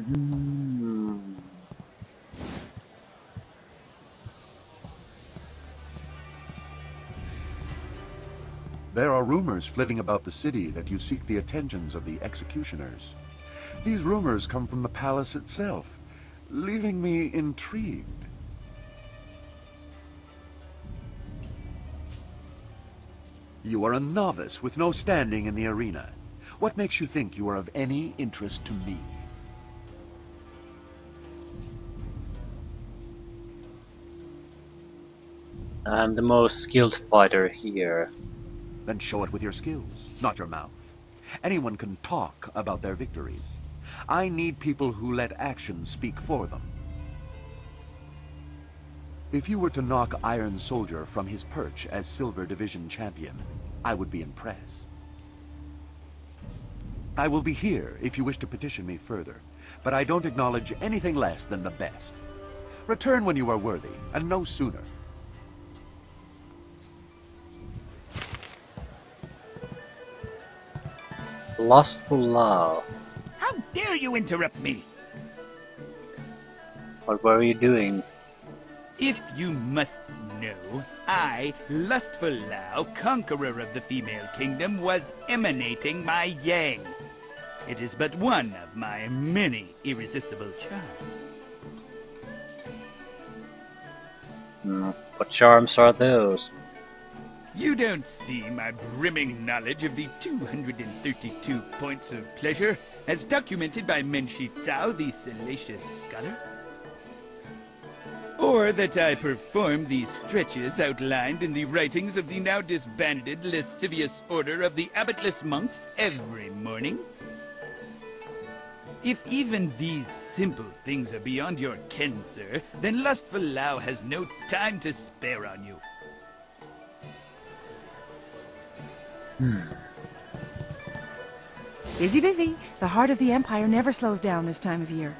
Hmm. There are rumors flitting about the city that you seek the attentions of the executioners. These rumors come from the palace itself, leaving me intrigued. You are a novice with no standing in the arena. What makes you think you are of any interest to me? I'm the most skilled fighter here. Then show it with your skills, not your mouth. Anyone can talk about their victories. I need people who let actions speak for them. If you were to knock Iron Soldier from his perch as Silver Division champion, I would be impressed. I will be here if you wish to petition me further, but I don't acknowledge anything less than the best. Return when you are worthy, and no sooner. Lustful love. How dare you interrupt me? What were you doing? If you must know, I, Lustful Lao, conqueror of the female kingdom, was emanating my yang. It is but one of my many irresistible charms. What charms are those? You don't see my brimming knowledge of the 232 points of pleasure, as documented by Menshi Tsao, the salacious scholar? Or that I perform the stretches outlined in the writings of the now disbanded lascivious order of the abbotless monks every morning? If even these simple things are beyond your ken, sir, then Lustful Lao has no time to spare on you. Busy, busy. The heart of the Empire never slows down this time of year.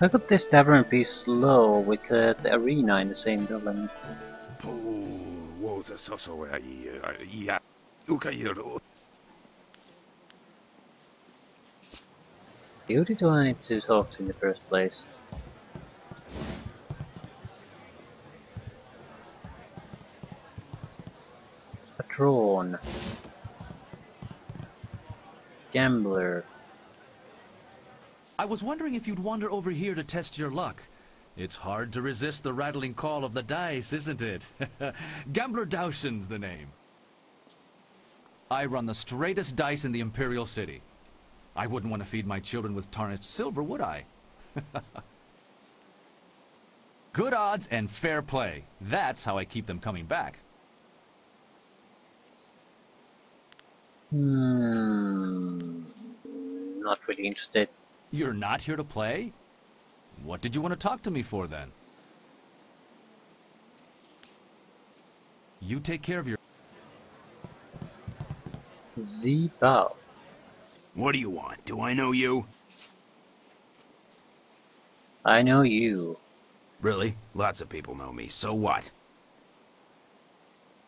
How could this tavern be slow with the arena in the same building? Who did I need to talk to in the first place? Patron. Gambler. I was wondering if you'd wander over here to test your luck. It's hard to resist the rattling call of the dice, isn't it? Gambler Daoshin's the name. I run the straightest dice in the Imperial City. I wouldn't want to feed my children with tarnished silver, would I? Good odds and fair play. That's how I keep them coming back. Not really interested. You're not here to play? What did you want to talk to me for, then? You take care of your... Zibao. What do you want? Do I know you? I know you. Really? Lots of people know me, so what?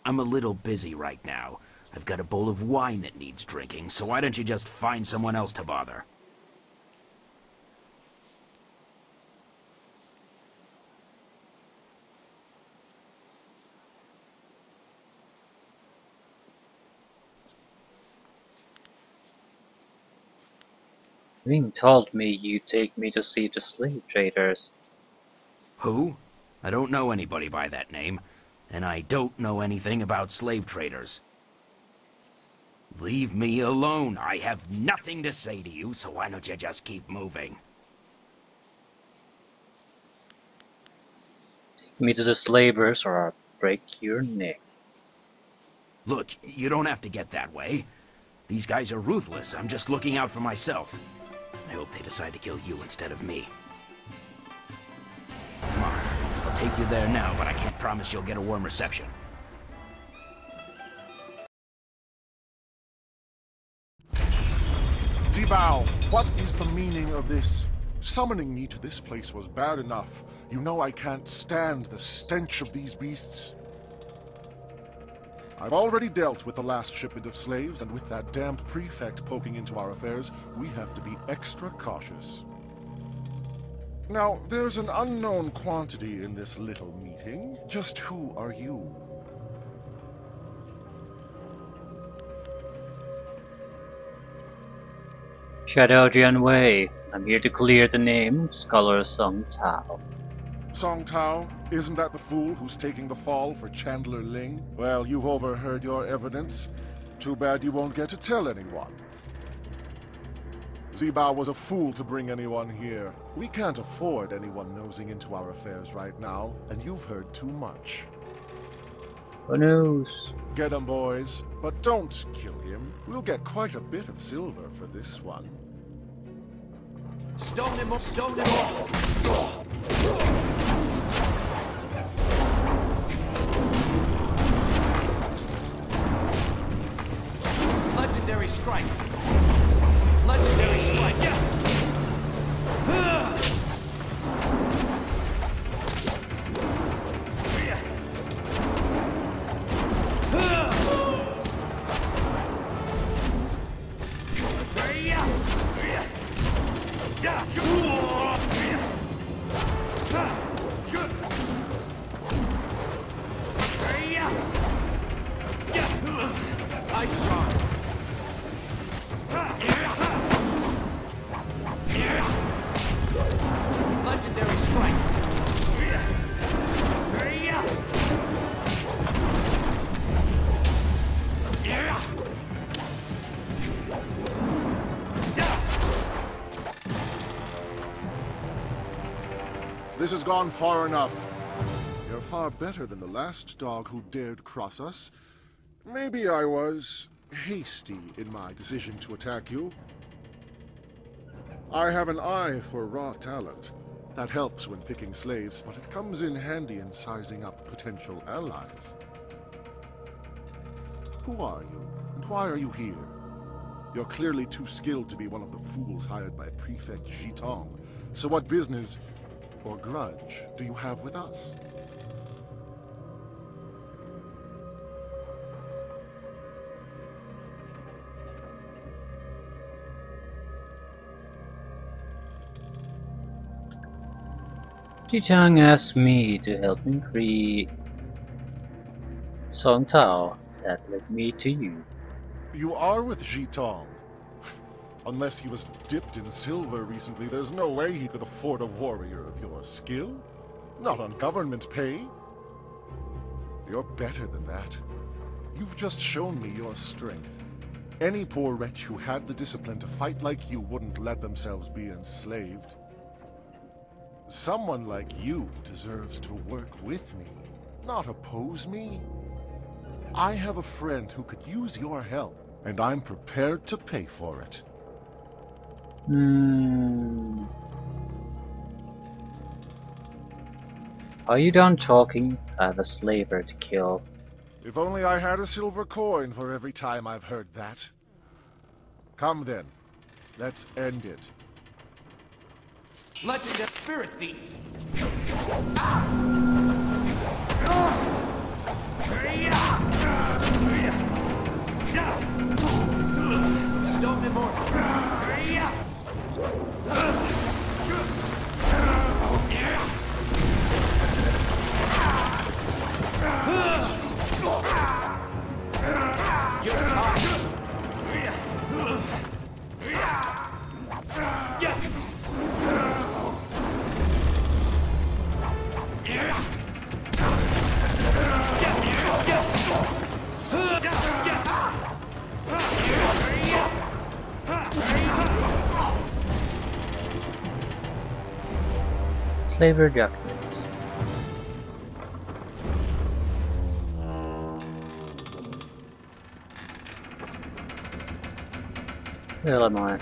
I'm a little busy right now. I've got a bowl of wine that needs drinking, so why don't you just find someone else to bother? Ring told me you'd take me to see the slave traders. Who? I don't know anybody by that name, and I don't know anything about slave traders. Leave me alone. I have nothing to say to you, so why don't you just keep moving? Take me to the slavers or I'll break your neck. Look, you don't have to get that way. These guys are ruthless. I'm just looking out for myself. I hope they decide to kill you instead of me. Come on, I'll take you there now, but I can't promise you'll get a warm reception. Zibao, what is the meaning of this Summoning me to this place was bad enough. You know I can't stand the stench of these beasts. I've already dealt with the last shipment of slaves, and with that damned prefect poking into our affairs, we have to be extra cautious. Now, there's an unknown quantity in this little meeting. Just who are you? Shadow Jianwei. I'm here to clear the name, Scholar Song Tao. Song Tao? Isn't that the fool who's taking the fall for Chandler Ling? Well, you've overheard your evidence. Too bad you won't get to tell anyone. Zibao was a fool to bring anyone here. We can't afford anyone nosing into our affairs right now, and you've heard too much. Who knows? Get him, boys. But don't kill him. We'll get quite a bit of silver for this one. Stone him off! Stone him off! Legendary strike! Legendary strike! Ice shot! Legendary strike! This has gone far enough. You're far better than the last dog who dared cross us. Maybe I was hasty in my decision to attack you. I have an eye for raw talent. That helps when picking slaves, but it comes in handy in sizing up potential allies. Who are you, and why are you here? You're clearly too skilled to be one of the fools hired by Prefect Jitong. So what business or grudge do you have with us? Jitang asked me to help him free Song Tao. That led me to you. You are with Jitong. Unless he was dipped in silver recently, there's no way he could afford a warrior of your skill. Not on government pay. You're better than that. You've just shown me your strength. Any poor wretch who had the discipline to fight like you wouldn't let themselves be enslaved. Someone like you deserves to work with me, not oppose me. I have a friend who could use your help, and I'm prepared to pay for it. Are you done talking? I have a slaver to kill. If only I had a silver coin for every time I've heard that. Come then, let's end it. Legendary spirit beat! Stone immortal! You're tired! Slaver documents. Where am I?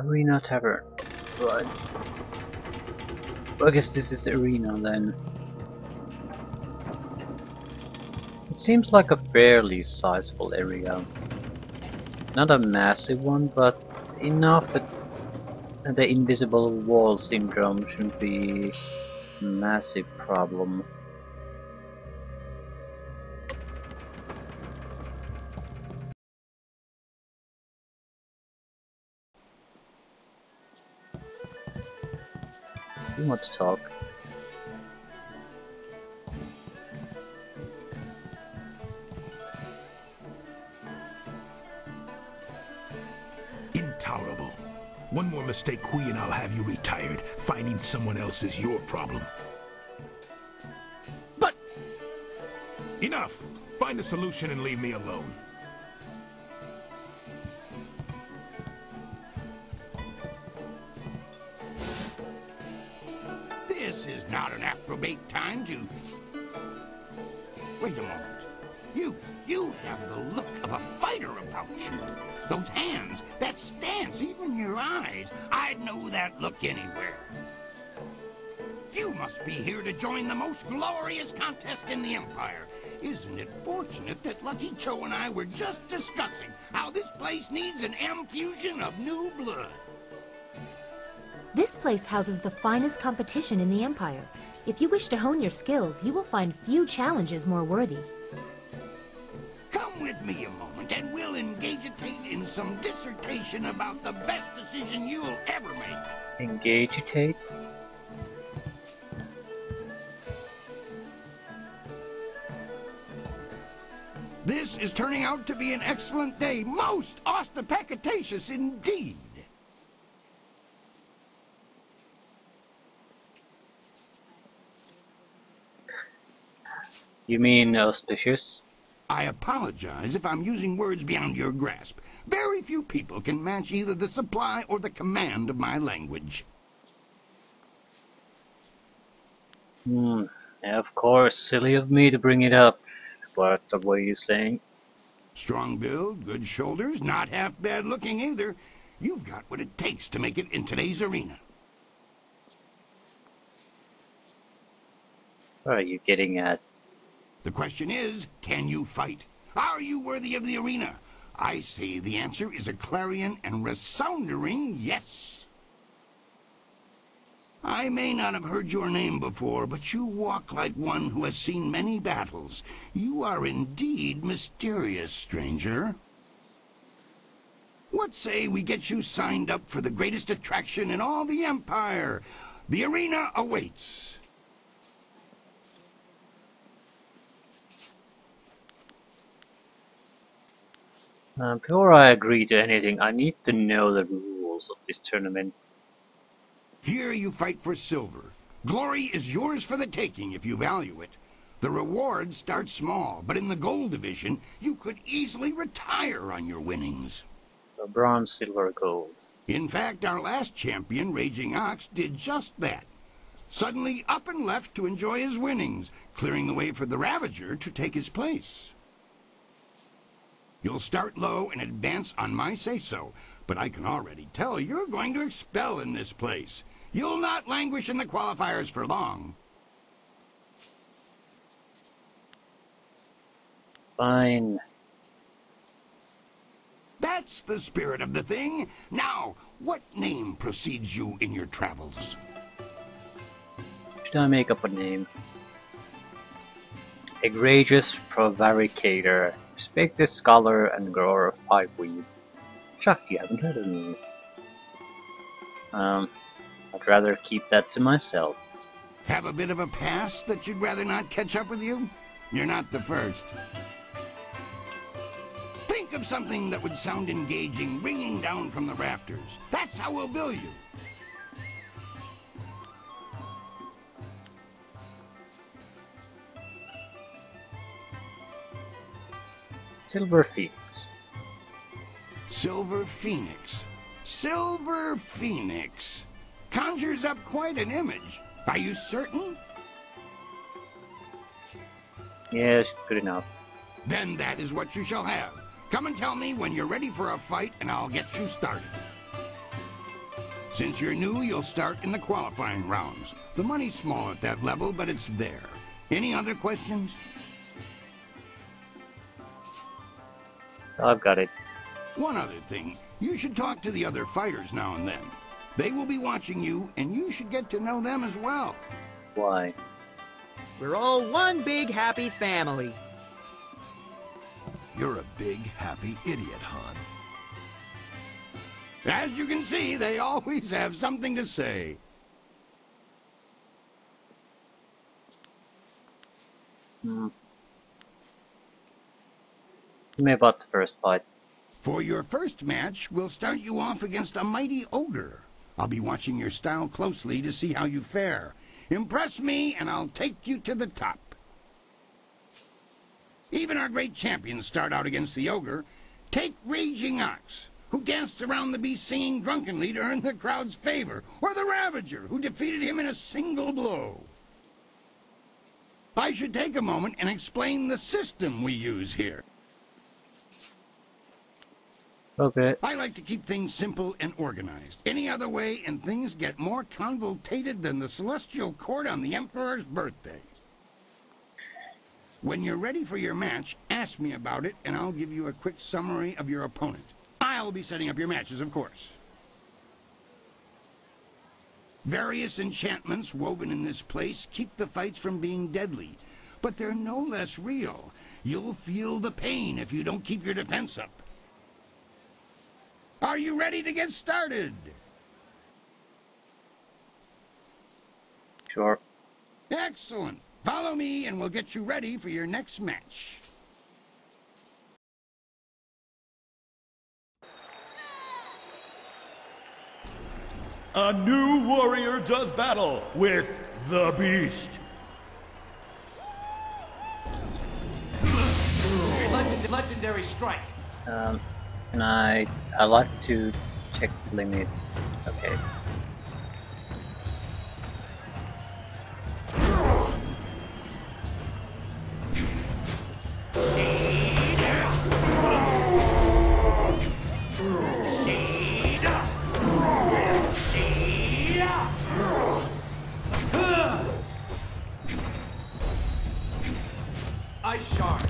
Arena Tavern. Right. I guess this is the arena then. It seems like a fairly sizable area. Not a massive one, but enough that the invisible wall syndrome shouldn't be a massive problem. You want to talk? Intolerable. One more mistake, Kui, and I'll have you retired. Finding someone else is your problem. But Enough! Find a solution and leave me alone. This is not an appropriate time to... Wait a moment. You have the look of a fighter about you. Those hands, that stance, even your eyes. I'd know that look anywhere. You must be here to join the most glorious contest in the Empire. Isn't it fortunate that Lucky Cho and I were just discussing how this place needs an infusion of new blood? This place houses the finest competition in the Empire. If you wish to hone your skills, you will find few challenges more worthy. Come with me a moment and we'll engagitate in some dissertation about the best decision you'll ever make. Engagitate? This is turning out to be an excellent day, most ostentatious indeed. You mean auspicious? I apologize if I'm using words beyond your grasp. Very few people can match either the supply or the command of my language. Of course, silly of me to bring it up. But what were you saying? Strong build, good shoulders, not half bad looking either. You've got what it takes to make it in today's arena. What are you getting at? The question is, can you fight? Are you worthy of the arena? I say the answer is a clarion and resounding yes. I may not have heard your name before, but you walk like one who has seen many battles. You are indeed mysterious, stranger. What say we get you signed up for the greatest attraction in all the Empire? The arena awaits. Before I agree to anything, I need to know the rules of this tournament. Here you fight for silver. Glory is yours for the taking if you value it. The reward starts small, but in the gold division, you could easily retire on your winnings. Bronze, silver, gold. In fact, our last champion, Raging Ox, did just that. Suddenly up and left to enjoy his winnings, clearing the way for the Ravager to take his place. You'll start low and advance on my say-so, but I can already tell you're going to expel in this place. You'll not languish in the qualifiers for long. Fine. That's the spirit of the thing. Now, what name precedes you in your travels? Should I make up a name? Egregious Prevaricator. Respected scholar and grower of pipeweed. Chuck, you haven't heard of me. I'd rather keep that to myself. Have a bit of a past that you'd rather not catch up with you? You're not the first. Think of something that would sound engaging, ringing down from the rafters. That's how we'll bill you. Silver Phoenix. Silver Phoenix. Silver Phoenix. Conjures up quite an image. Are you certain? Yes, good enough. Then that is what you shall have. Come and tell me when you're ready for a fight and I'll get you started. Since you're new, you'll start in the qualifying rounds. The money's small at that level, but it's there. Any other questions? I've got it. One other thing, you should talk to the other fighters now and then. They will be watching you, and you should get to know them as well. Why? We're all one big happy family. You're a big, happy idiot, Han. As you can see, they always have something to say. Tell me about the first fight. For your first match, we'll start you off against a mighty ogre. I'll be watching your style closely to see how you fare. Impress me, and I'll take you to the top. Even our great champions start out against the ogre. Take Raging Ox, who danced around the beast singing drunkenly to earn the crowd's favor, or the Ravager, who defeated him in a single blow. I should take a moment and explain the system we use here. Okay. I like to keep things simple and organized. Any other way, and things get more convoluted than the celestial court on the Emperor's birthday. When you're ready for your match, ask me about it, and I'll give you a quick summary of your opponent. I'll be setting up your matches, of course. Various enchantments woven in this place keep the fights from being deadly, but they're no less real. You'll feel the pain if you don't keep your defense up. Are you ready to get started? Sure. Excellent. Follow me and we'll get you ready for your next match. A new warrior does battle with the beast. Legendary strike. And I like to check the limits. Okay. Ice shard.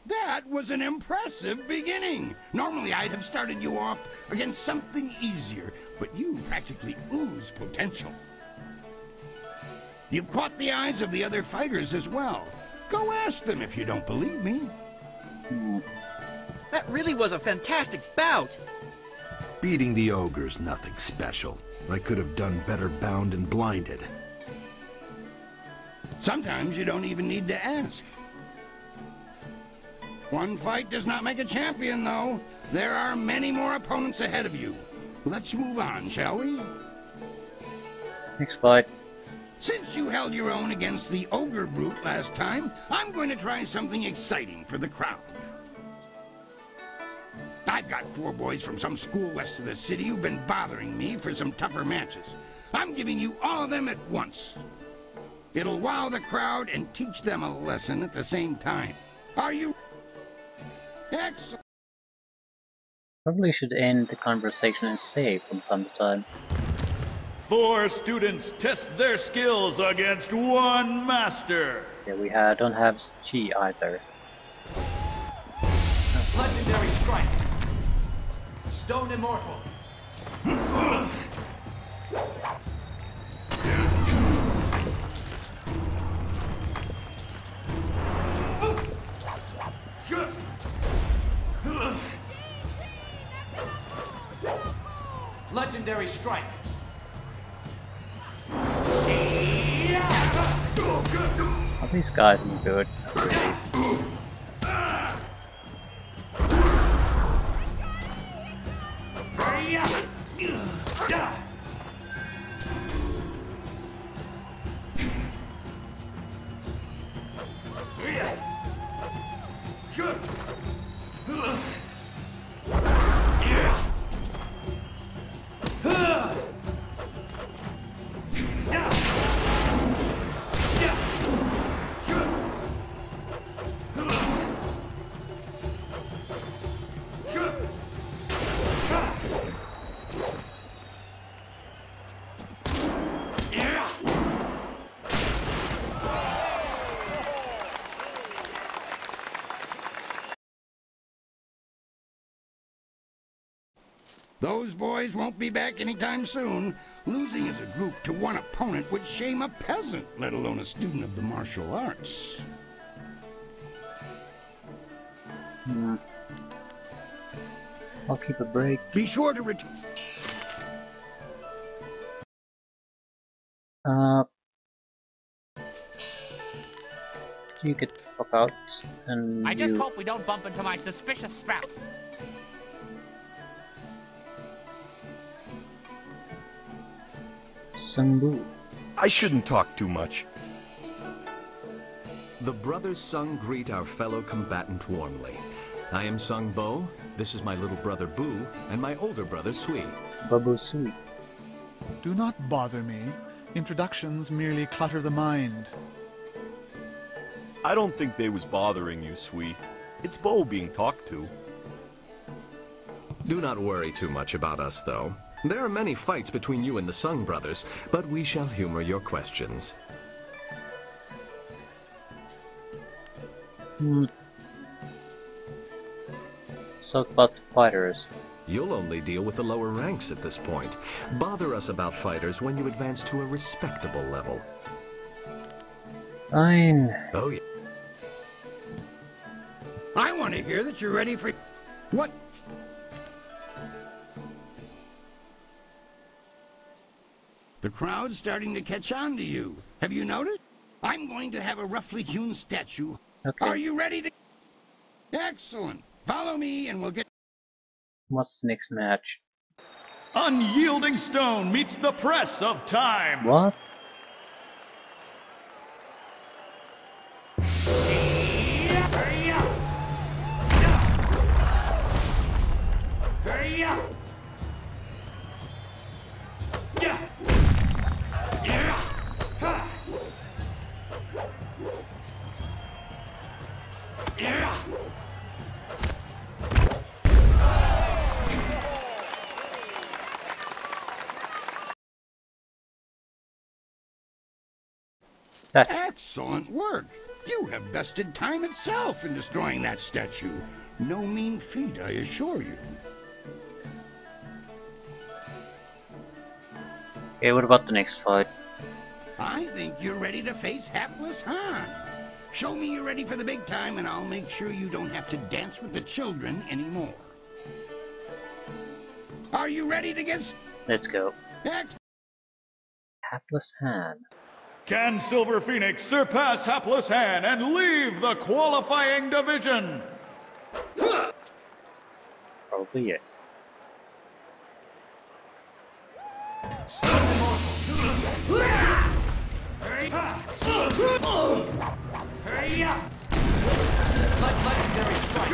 That was an impressive beginning. Normally I'd have started you off against something easier, but you practically ooze potential. You've caught the eyes of the other fighters as well. Go ask them if you don't believe me. That really was a fantastic bout. Beating the ogre's nothing special. I could have done better bound and blinded. Sometimes you don't even need to ask. One fight does not make a champion, though. There are many more opponents ahead of you. Let's move on, shall we? Next fight. Since you held your own against the ogre brute last time, I'm going to try something exciting for the crowd. I've got 4 boys from some school west of the city who've been bothering me for some tougher matches. I'm giving you all of them at once. It'll wow the crowd and teach them a lesson at the same time. Are you... Excellent. Probably should end the conversation and save from time to time. 4 students test their skills against 1 master. Yeah, don't have Chi either. Legendary strike. Stone immortal. Legendary strike. Are these guys any good? Not really. Those boys won't be back anytime soon. Losing as a group to one opponent would shame a peasant, let alone a student of the martial arts. I'll keep a break. Be sure to return. You get the fuck out, and I just hope we don't bump into my suspicious spouse. Sungbu. I shouldn't talk too much. The brothers Sung greet our fellow combatant warmly. I am Sung Bo, this is my little brother Bu, and my older brother Sui. Babu Sui. Do not bother me. Introductions merely clutter the mind. I don't think they was bothering you, Sui. It's Bo being talked to. Do not worry too much about us, though. There are many fights between you and the Sung brothers, but we shall humor your questions. Talk about the fighters. You'll only deal with the lower ranks at this point. Bother us about fighters when you advance to a respectable level. Fine. Oh, yeah. I want to hear that you're ready for... What? The crowd's starting to catch on to you. Have you noticed? I'm going to have a roughly hewn statue. Okay. Are you ready to... Excellent. Follow me and we'll get... What's the next match? Unyielding stone meets the press of time. What? Excellent work. You have bested time itself in destroying that statue. No mean feat, I assure you. Okay, what about the next fight? I think you're ready to face Hapless Han. Show me you're ready for the big time, and I'll make sure you don't have to dance with the children anymore. Are you ready to get... Let's go. Hapless Han. Can Silver Phoenix surpass Hapless Han and leave the qualifying division? Probably yes. Legendary strike.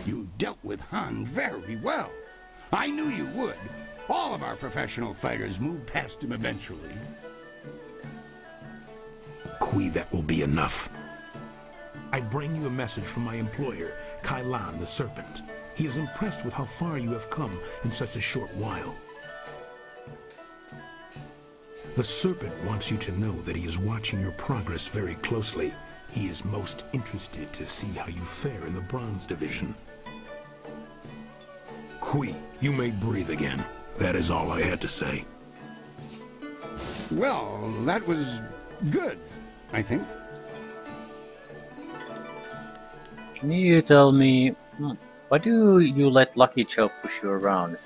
You dealt with Han very well. I knew you would. All of our professional fighters move past him eventually. Kui, that will be enough. I bring you a message from my employer, Kai Lan the Serpent. He is impressed with how far you have come in such a short while. The Serpent wants you to know that he is watching your progress very closely. He is most interested to see how you fare in the Bronze Division. Kui, you may breathe again. That is all I had to say. Well, that was good, I think. Can you tell me, why do you let Lucky Cho push you around?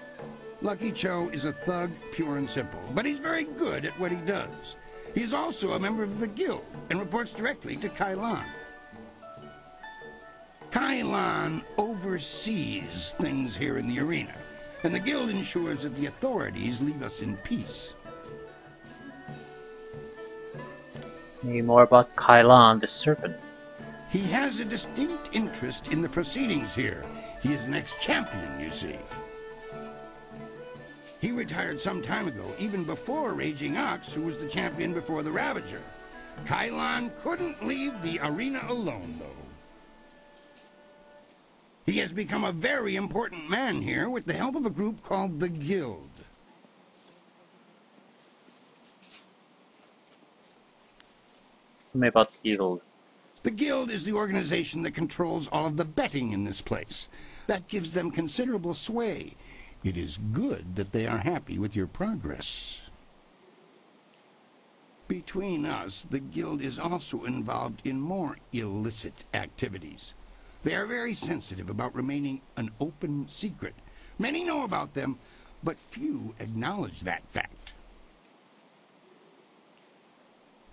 Lucky Cho is a thug, pure and simple, but he's very good at what he does. He's also a member of the guild and reports directly to Kai Lan. Kai Lan oversees things here in the arena, and the guild ensures that the authorities leave us in peace. Any more about Kai Lan the Serpent? He has a distinct interest in the proceedings here. He is an ex-champion, you see. He retired some time ago, even before Raging Ox, who was the champion before the Ravager. Kai Lan couldn't leave the arena alone, though. He has become a very important man here with the help of a group called the Guild. Tell me about the guild. The Guild is the organization that controls all of the betting in this place. That gives them considerable sway. It is good that they are happy with your progress. Between us, the Guild is also involved in more illicit activities. They are very sensitive about remaining an open secret. Many know about them, but few acknowledge that fact.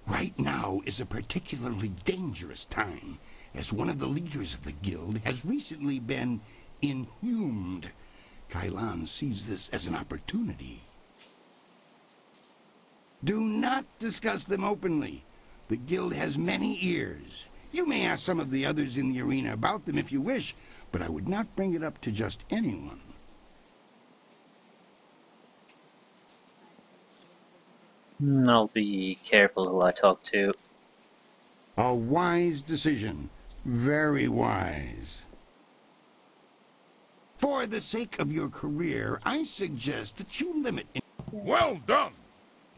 Right now is a particularly dangerous time, as one of the leaders of the Guild has recently been inhumed. Kailan sees this as an opportunity. Do not discuss them openly. The Guild has many ears. You may ask some of the others in the arena about them if you wish, but I would not bring it up to just anyone. I'll be careful who I talk to. A wise decision. Very wise. For the sake of your career, I suggest that you limit... Well done!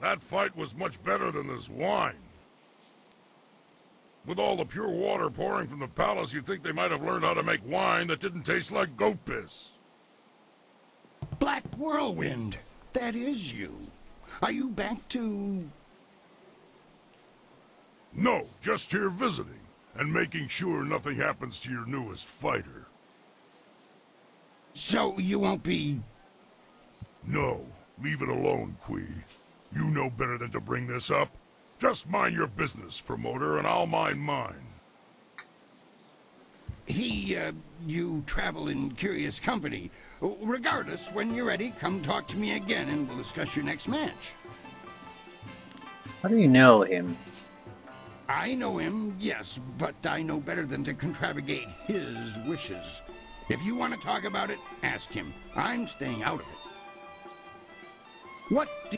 That fight was much better than this wine. With all the pure water pouring from the palace, you'd think they might have learned how to make wine that didn't taste like goat piss. Black Whirlwind, that is you. Are you back to... No, just here visiting, and making sure nothing happens to your newest fighter. So you won't be... No, leave it alone, Kui. You know better than to bring this up. Just mind your business, promoter, and I'll mind mine. You travel in curious company. Regardless, when you're ready, come talk to me again and we'll discuss your next match. How do you know him? I know him, yes, but I know better than to contravigate his wishes. If you want to talk about it, ask him. I'm staying out of it. What do...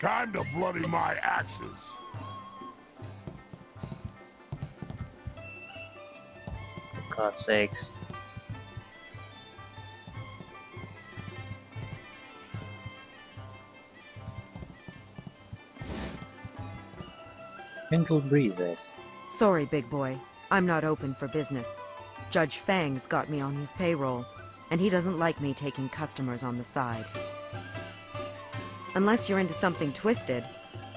Time to bloody my axes. For God's sakes. Gentle breezes. Sorry, big boy. I'm not open for business. Judge Fang's got me on his payroll, and he doesn't like me taking customers on the side. Unless you're into something twisted,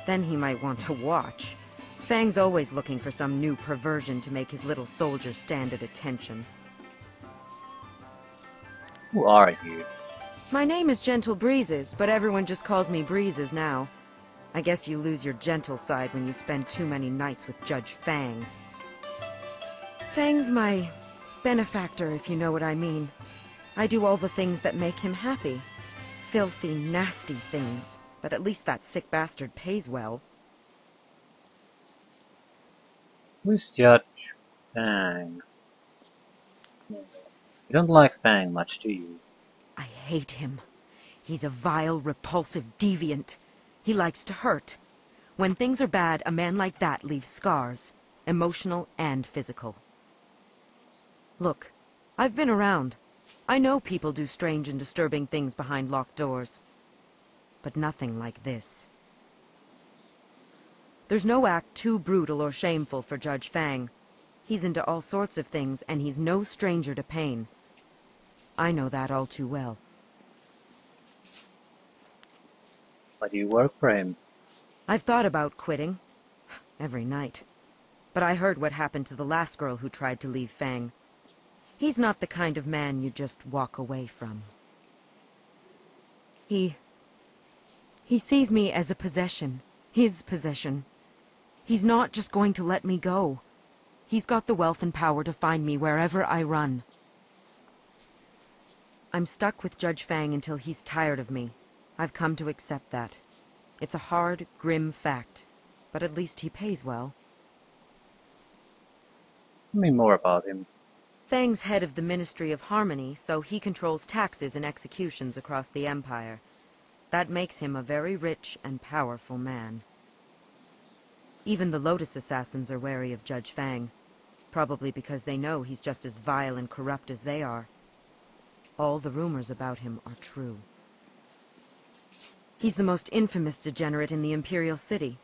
then he might want to watch. Fang's always looking for some new perversion to make his little soldier stand at attention. Who are you? My name is Gentle Breezes, but everyone just calls me Breezes now. I guess you lose your gentle side when you spend too many nights with Judge Fang. Fang's my benefactor, if you know what I mean. I do all the things that make him happy. Filthy, nasty things, but at least that sick bastard pays well. Who's Judge Fang? You don't like Fang much, do you? I hate him. He's a vile, repulsive deviant. He likes to hurt. When things are bad, a man like that leaves scars, emotional and physical. Look, I've been around. I know people do strange and disturbing things behind locked doors. But nothing like this. There's no act too brutal or shameful for Judge Fang. He's into all sorts of things, and he's no stranger to pain. I know that all too well. Why do you work for him? I've thought about quitting. Every night. But I heard what happened to the last girl who tried to leave Fang. He's not the kind of man you just walk away from. He sees me as a possession. His possession. He's not just going to let me go. He's got the wealth and power to find me wherever I run. I'm stuck with Judge Fang until he's tired of me. I've come to accept that. It's a hard, grim fact, but at least he pays well. Tell me more about him. Fang's head of the Ministry of Harmony, so he controls taxes and executions across the Empire. That makes him a very rich and powerful man. Even the Lotus assassins are wary of Judge Fang, probably because they know he's just as vile and corrupt as they are. All the rumors about him are true. He's the most infamous degenerate in the Imperial City.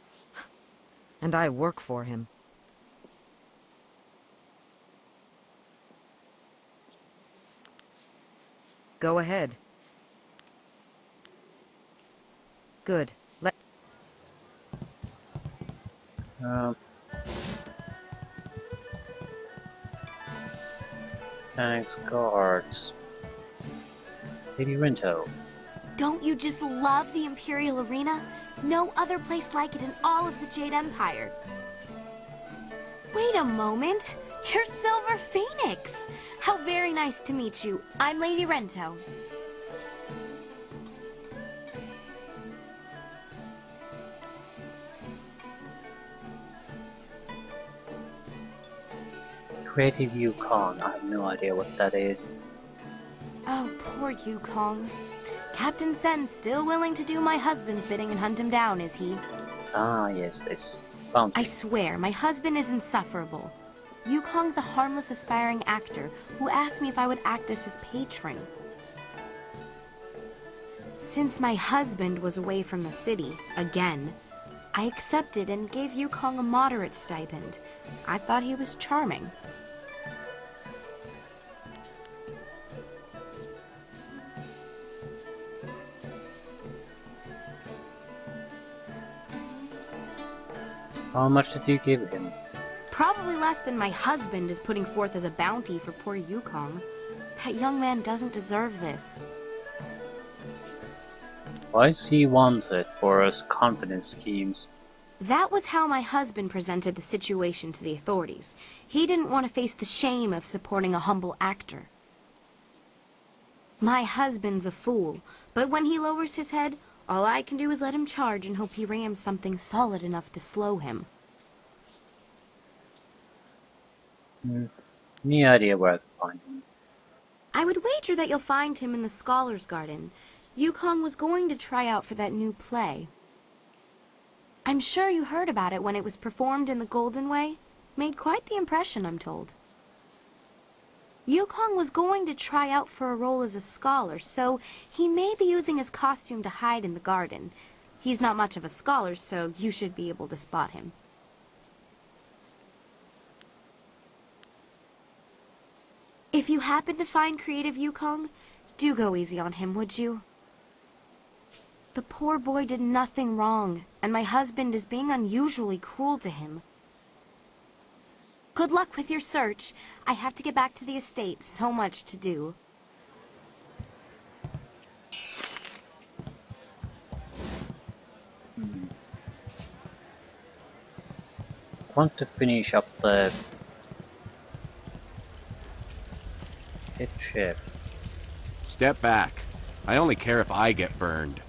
And I work for him. Go ahead. Good. Thanks, guards. Lady Rento. Don't you just love the Imperial Arena? No other place like it in all of the Jade Empire. Wait a moment. You're Silver Phoenix. How very nice to meet you. I'm Lady Rento. Creative Yukon. I have no idea what that is. Oh, poor Yukong. Captain Sen's still willing to do my husband's bidding and hunt him down, is he? Ah, yes, this bounty. I swear, my husband is insufferable. Yukong's a harmless aspiring actor who asked me if I would act as his patron. Since my husband was away from the city, again, I accepted and gave Yukong a moderate stipend. I thought he was charming. How much did you give him? Probably less than my husband is putting forth as a bounty for poor Yukong. That young man doesn't deserve this. Why is he wanted for his confidence schemes? That was how my husband presented the situation to the authorities. He didn't want to face the shame of supporting a humble actor. My husband's a fool, but when he lowers his head, all I can do is let him charge and hope he rams something solid enough to slow him. Any idea where I can find him? I would wager that you'll find him in the Scholars' Garden. Yukong was going to try out for that new play. I'm sure you heard about it when it was performed in the Golden Way. Made quite the impression, I'm told. Yukong was going to try out for a role as a scholar, so he may be using his costume to hide in the garden. He's not much of a scholar, so you should be able to spot him. If you happen to find creative Yukong, do go easy on him, would you? The poor boy did nothing wrong, and my husband is being unusually cruel to him. Good luck with your search. I have to get back to the estate. So much to do. Want to finish up the hit ship. Step back. I only care if I get burned.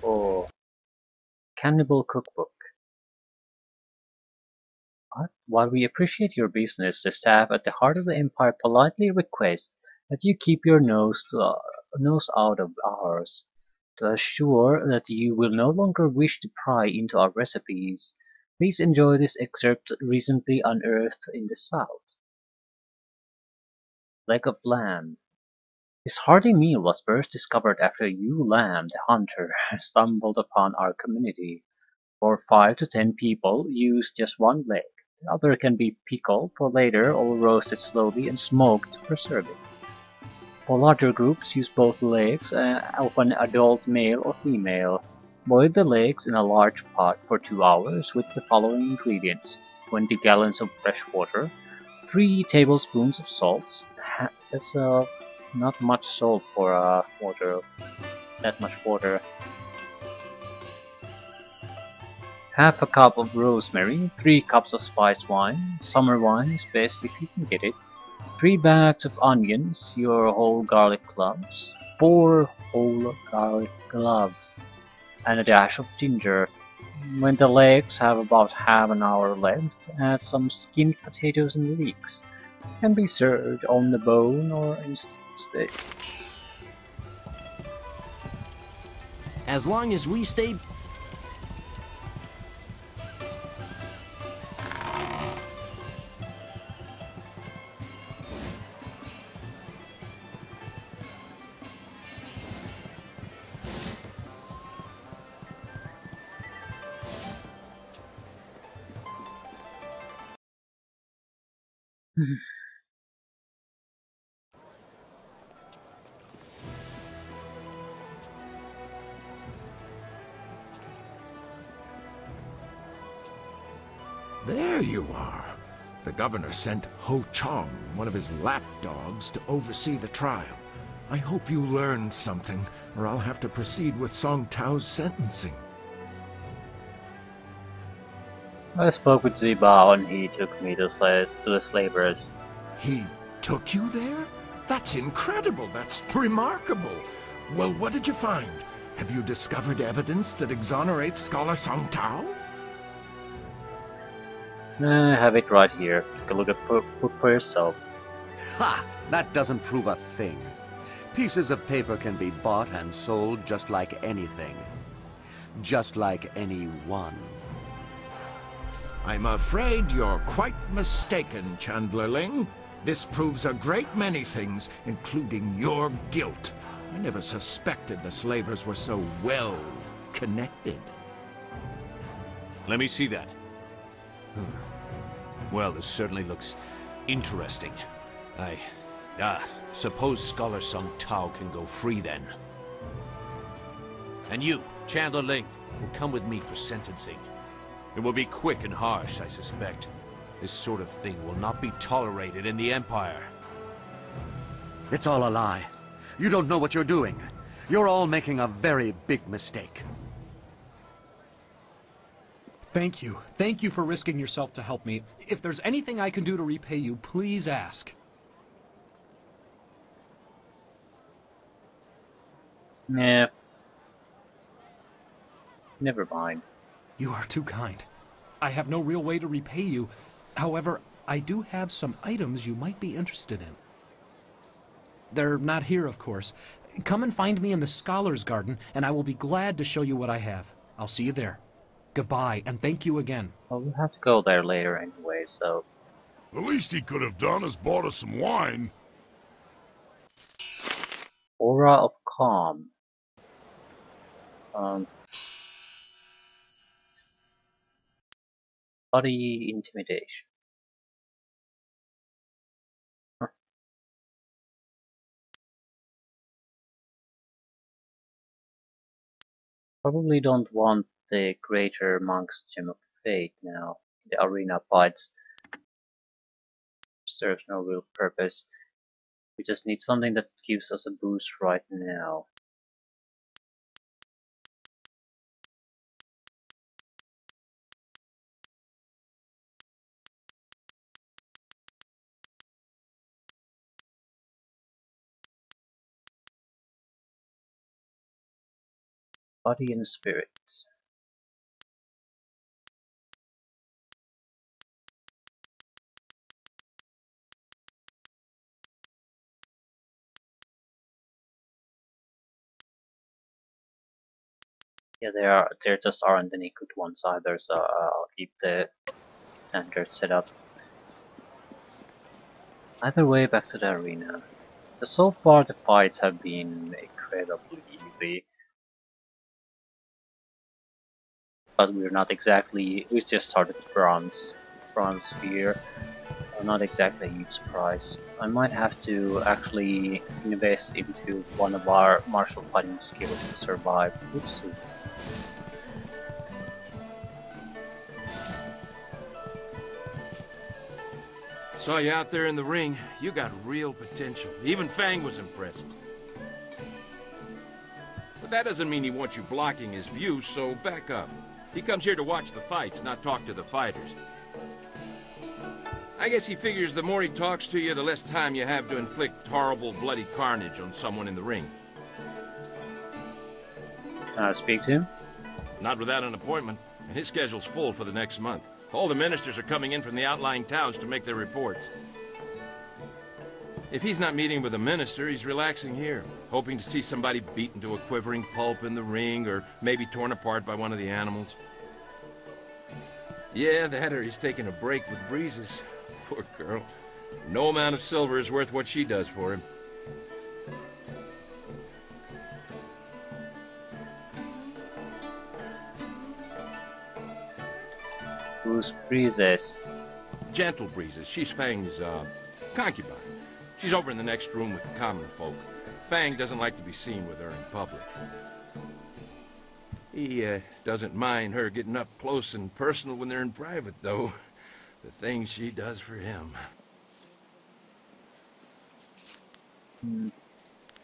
Oh. Cannibal Cookbook. While we appreciate your business, the staff at the Heart of the Empire politely request that you keep your nose out of ours. To assure that you will no longer wish to pry into our recipes, please enjoy this excerpt recently unearthed in the south. Leg of lamb. This hearty meal was first discovered after Yu Lam, the hunter, stumbled upon our community. For 5 to 10 people, use just one leg. The other can be pickled for later or roasted slowly and smoked to preserve it. For larger groups, use both legs of an adult male or female. Boil the legs in a large pot for 2 hours with the following ingredients: 20 gallons of fresh water, 3 tablespoons of salt. That's not much salt for that much water. Half a cup of rosemary, 3 cups of spiced wine, summer wine is best if you can get it, 3 bags of onions, your whole garlic cloves, 4 whole garlic cloves, and a dash of ginger. When the legs have about half an hour left, add some skinned potatoes and leeks. Can be served on the bone or in sticks. As long as we stay... There you are. The governor sent Ho Chong, one of his lapdogs, to oversee the trial. I hope you learned something, or I'll have to proceed with Song Tao's sentencing. I spoke with Zibao and he took me to the slavers. He took you there? That's incredible. That's remarkable. Well, what did you find? Have you discovered evidence that exonerates Scholar Song Tao? I have it right here. Take a look at book for yourself. Ha! That doesn't prove a thing. Pieces of paper can be bought and sold just like anything. Just like anyone. I'm afraid you're quite mistaken, Chandlerling. This proves a great many things, including your guilt. I never suspected the slavers were so well connected. Let me see that. Well, this certainly looks interesting. Suppose Scholar Song Tao can go free then. And you, Chandler Ling, will come with me for sentencing. It will be quick and harsh, I suspect. This sort of thing will not be tolerated in the Empire. It's all a lie. You don't know what you're doing. You're all making a very big mistake. Thank you. Thank you for risking yourself to help me. If there's anything I can do to repay you, please ask. Yeah. Never mind. You are too kind. I have no real way to repay you. However, I do have some items you might be interested in. They're not here, of course. Come and find me in the Scholar's Garden, and I will be glad to show you what I have. I'll see you there. Goodbye, and thank you again. Well, we'll have to go there later anyway, so... The least he could have done is bought us some wine. Aura of Calm. Body Intimidation. Huh. Probably don't want the Greater Monk's Gem of Fate now. The arena fights serves no real purpose. We just need something that gives us a boost right now. Body and Spirit. Yeah, there just aren't any good ones either, so I'll keep the standard setup. Either way, back to the arena. So far the fights have been incredibly easy. But we're not exactly, we just started bronze sphere. Not exactly a huge surprise. I might have to actually invest into one of our martial fighting skills to survive. Oopsie. Saw you out there in the ring. You got real potential. Even Fang was impressed. But that doesn't mean he wants you blocking his view, so back up. He comes here to watch the fights, not talk to the fighters. I guess he figures the more he talks to you, the less time you have to inflict horrible, bloody carnage on someone in the ring. Can I speak to him? Not without an appointment, and his schedule's full for the next month. All the ministers are coming in from the outlying towns to make their reports. If he's not meeting with a minister, he's relaxing here, hoping to see somebody beaten to a quivering pulp in the ring, or maybe torn apart by one of the animals. Yeah, that or he's taking a break with Breezes. Poor girl. No amount of silver is worth what she does for him. Who's Breezes? Gentle Breezes. She's Fang's, concubine. She's over in the next room with the common folk. Fang doesn't like to be seen with her in public. He, doesn't mind her getting up close and personal when they're in private, though. The things she does for him.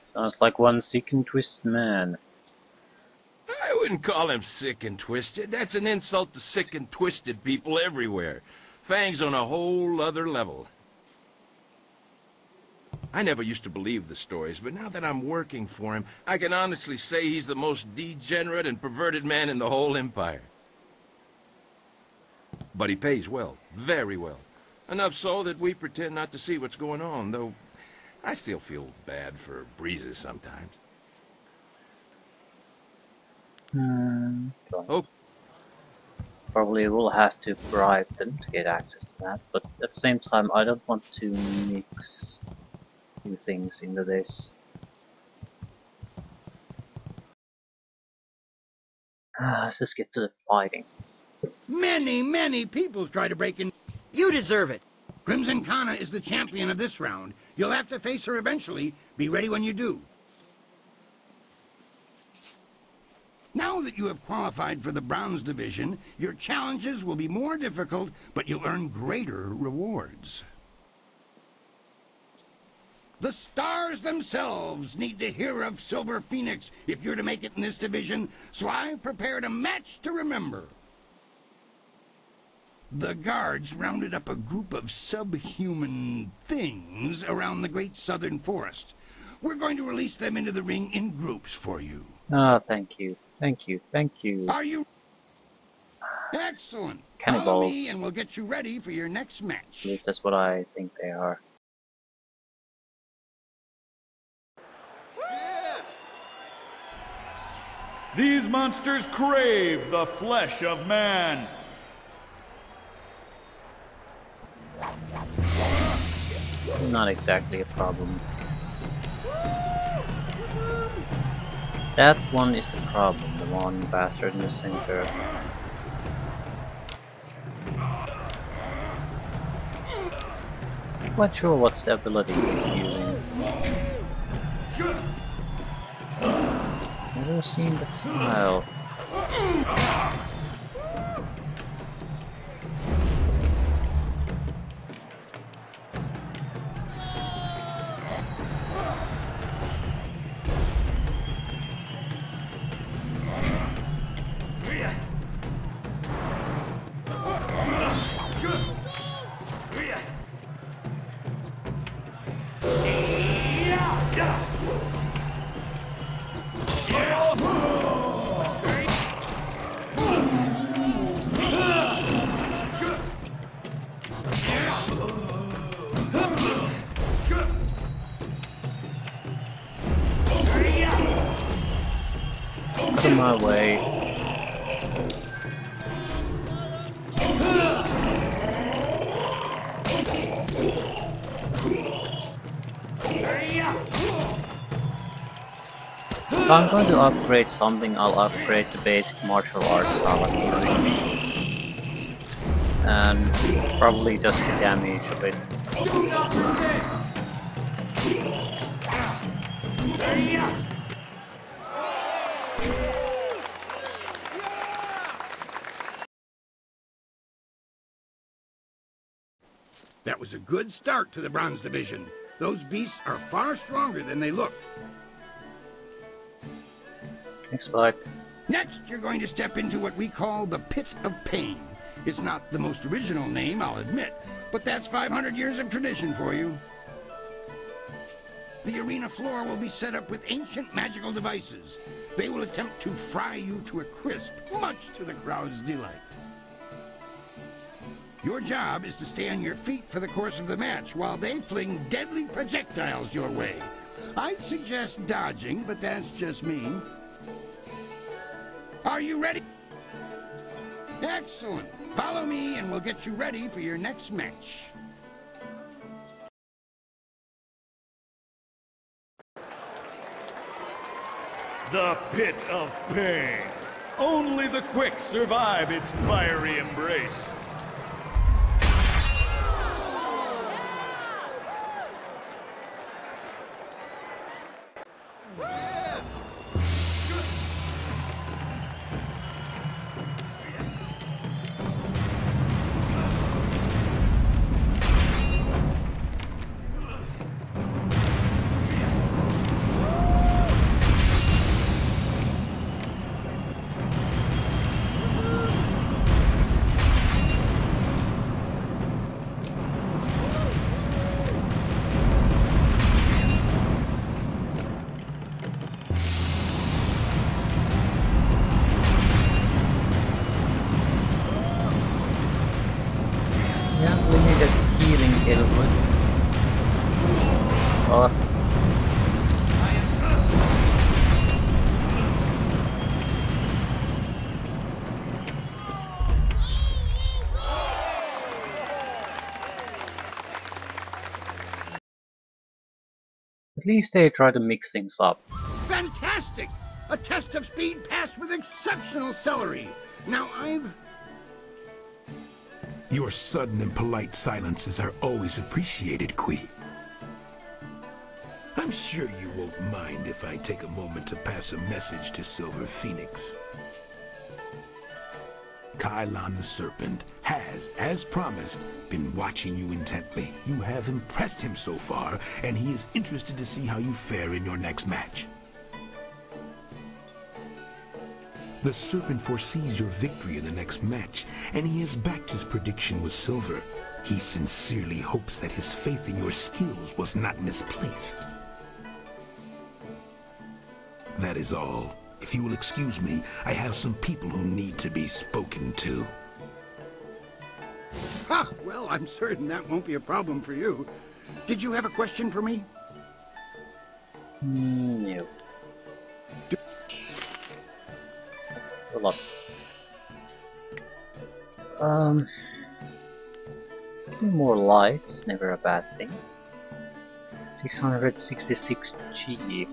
Sounds like one sick and twisted man. I wouldn't call him sick and twisted. That's an insult to sick and twisted people everywhere. Fang's on a whole other level. I never used to believe the stories, but now that I'm working for him, I can honestly say he's the most degenerate and perverted man in the whole Empire. But he pays well, very well. Enough so that we pretend not to see what's going on, though I still feel bad for Breezes sometimes. Oh. Probably will have to bribe them to get access to that, but at the same time I don't want to mix few things into this. Let's just get to the fighting. Many people try to break in. You deserve it. Crimson Kana is the champion of this round. You'll have to face her eventually. Be ready when you do. Now that you have qualified for the bronze division, your challenges will be more difficult, but you'll earn greater rewards. The stars themselves need to hear of Silver Phoenix if you're to make it in this division, so I've prepared a match to remember. The guards rounded up a group of subhuman things around the great southern forest. We're going to release them into the ring in groups for you. Ah, thank you. Thank you. Thank you. Are you? Excellent. Cannibals. Follow me and we'll get you ready for your next match. At least that's what I think they are. These monsters crave the flesh of man. Not exactly a problem. That one is the problem, the one bastard in the center. Not sure what's the ability he's using. Never seen that style. Out of my way. If I'm going to upgrade something, I'll upgrade the basic martial arts style I'm doing. And probably just the damage of it. Do not resist! That was a good start to the bronze division. Those beasts are far stronger than they look. Thanks, bud. Next, you're going to step into what we call the Pit of Pain. It's not the most original name, I'll admit, but that's 500 years of tradition for you. The arena floor will be set up with ancient magical devices. They will attempt to fry you to a crisp, much to the crowd's delight. Your job is to stay on your feet for the course of the match while they fling deadly projectiles your way. I'd suggest dodging, but that's just me. Are you ready? Excellent. Follow me and we'll get you ready for your next match. The Pit of Pain. Only the quick survive its fiery embrace. At least they try to mix things up. Fantastic! A test of speed passed with exceptional celery. Now Your sudden and polite silences are always appreciated, Kui. I'm sure you won't mind if I take a moment to pass a message to Silver Phoenix. Kailan the Serpent has, as promised, been watching you intently. You have impressed him so far, and he is interested to see how you fare in your next match. The Serpent foresees your victory in the next match, and he has backed his prediction with Silver. He sincerely hopes that his faith in your skills was not misplaced. That is all. If you will excuse me, I have some people who need to be spoken to. Ha! Well, I'm certain that won't be a problem for you. Did you have a question for me? No. A lot. More lives, never a bad thing. 666 G.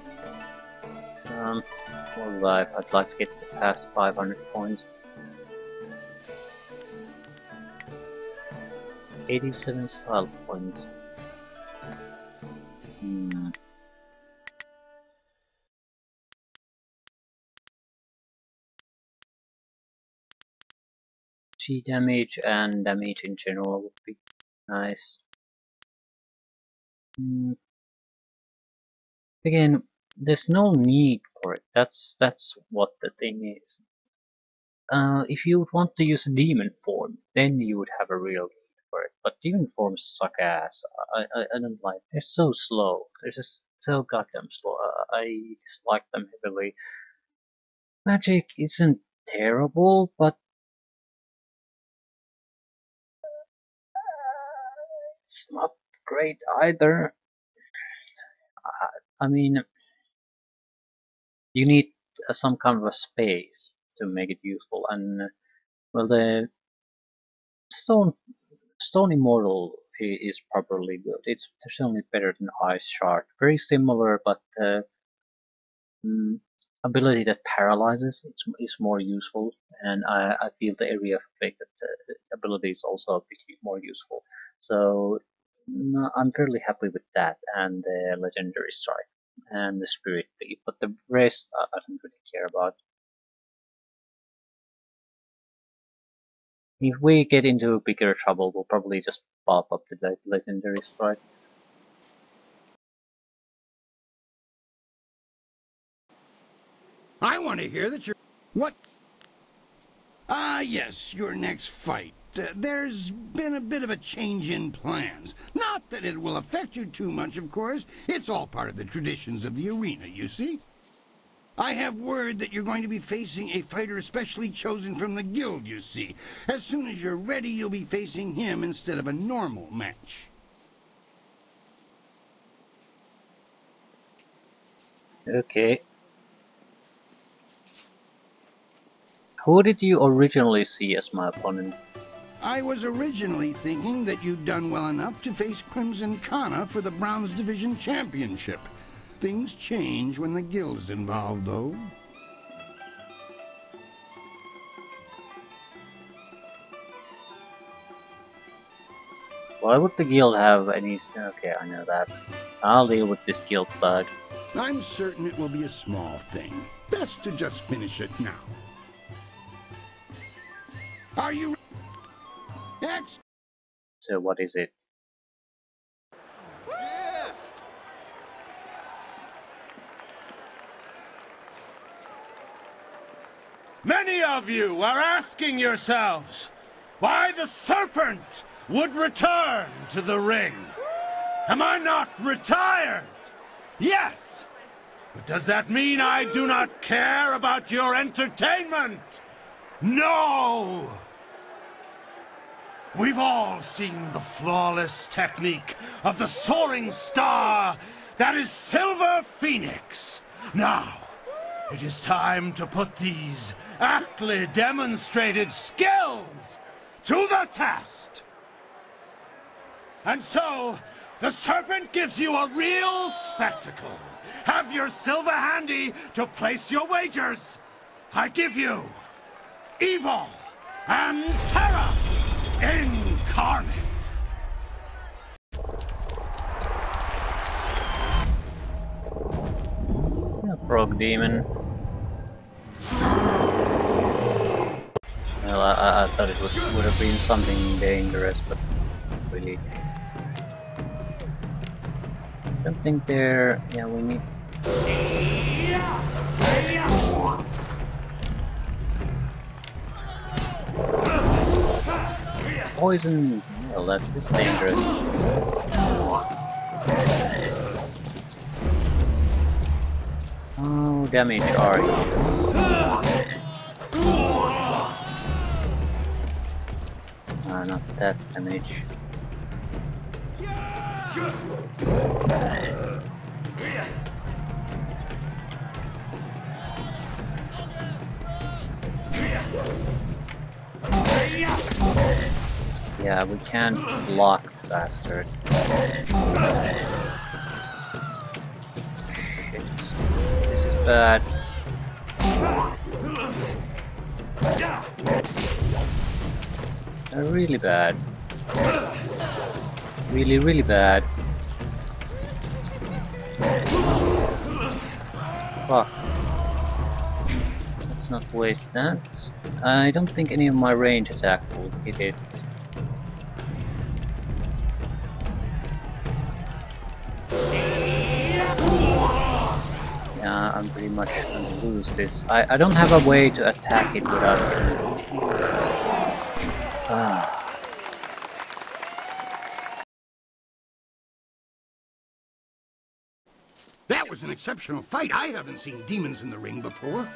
More life. I'd like to get past 500 points. 87 style points. G damage and damage in general would be nice. Again, there's no need for it. That's what the thing is. If you want to use a demon form, then you would have a real need for it. But demon forms suck ass. I don't like. They're so slow. They're just so goddamn slow. I dislike them heavily. Magic isn't terrible, but it's not great either. I mean, you need some kind of a space to make it useful, and well, the stone immortal is probably good. It's certainly better than ice shard. Very similar, but ability that paralyzes is more useful, and I feel the area of effect that ability is also a bit more useful. So I'm fairly happy with that, and the legendary strike and the spirit thief, but the rest I don't really care about. If we get into bigger trouble, we'll probably just buff up the legendary strike. I want to hear that you're... What? Yes, your next fight. There's been a bit of a change in plans. Not that it will affect you too much, of course. It's all part of the traditions of the arena, you see. I have word that you're going to be facing a fighter specially chosen from the guild, you see. As soon as you're ready, you'll be facing him instead of a normal match. Okay. Who did you originally see as my opponent? I was originally thinking that you'd done well enough to face Crimson Kana for the Bronze Division Championship. Things change when the guild is involved, though. Why would the guild have any... Okay, I know that. I'll deal with this guild thug. I'm certain it will be a small thing. Best to just finish it now. Are you... X. So what is it? Many of you are asking yourselves why the serpent would return to the ring. Am I not retired? Yes! But does that mean I do not care about your entertainment? No! We've all seen the flawless technique of the soaring star that is Silver Phoenix. Now, it is time to put these aptly demonstrated skills to the test. And so, the serpent gives you a real spectacle. Have your silver handy to place your wagers. I give you Evil and Terror Incarnate. Frog demon. Well, I thought it would have been something dangerous, but really. I don't think they're... Yeah, we need... Poison... Well, that's just dangerous. How damage are you? Not that damage. Yeah, we can't block the bastard. Shit. This is bad. Really bad. Really, really bad. Fuck. Let's not waste that. I don't think any of my range attack will hit it. Yeah, I'm pretty much gonna lose this. I don't have a way to attack it without... That was an exceptional fight. I haven't seen demons in the ring before.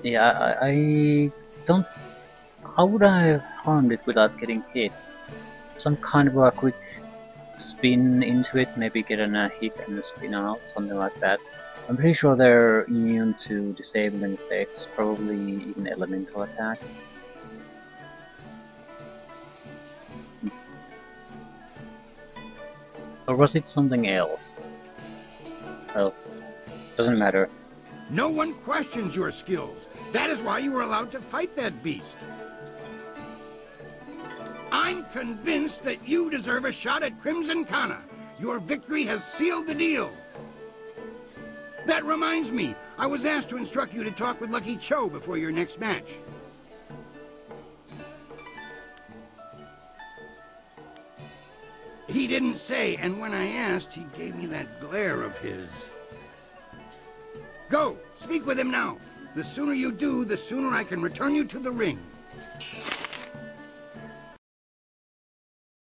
Yeah, I don't... How would I have harmed it without getting hit? Some kind of a quick spin into it, maybe get a hit and a spin out, something like that. I'm pretty sure they're immune to disabling effects, probably even elemental attacks. Or was it something else? Well, doesn't matter. No one questions your skills. That is why you were allowed to fight that beast. I'm convinced that you deserve a shot at Crimson Kana. Your victory has sealed the deal. That reminds me, I was asked to instruct you to talk with Lucky Cho before your next match. He didn't say, and when I asked, he gave me that glare of his. Go, speak with him now. The sooner you do, the sooner I can return you to the ring.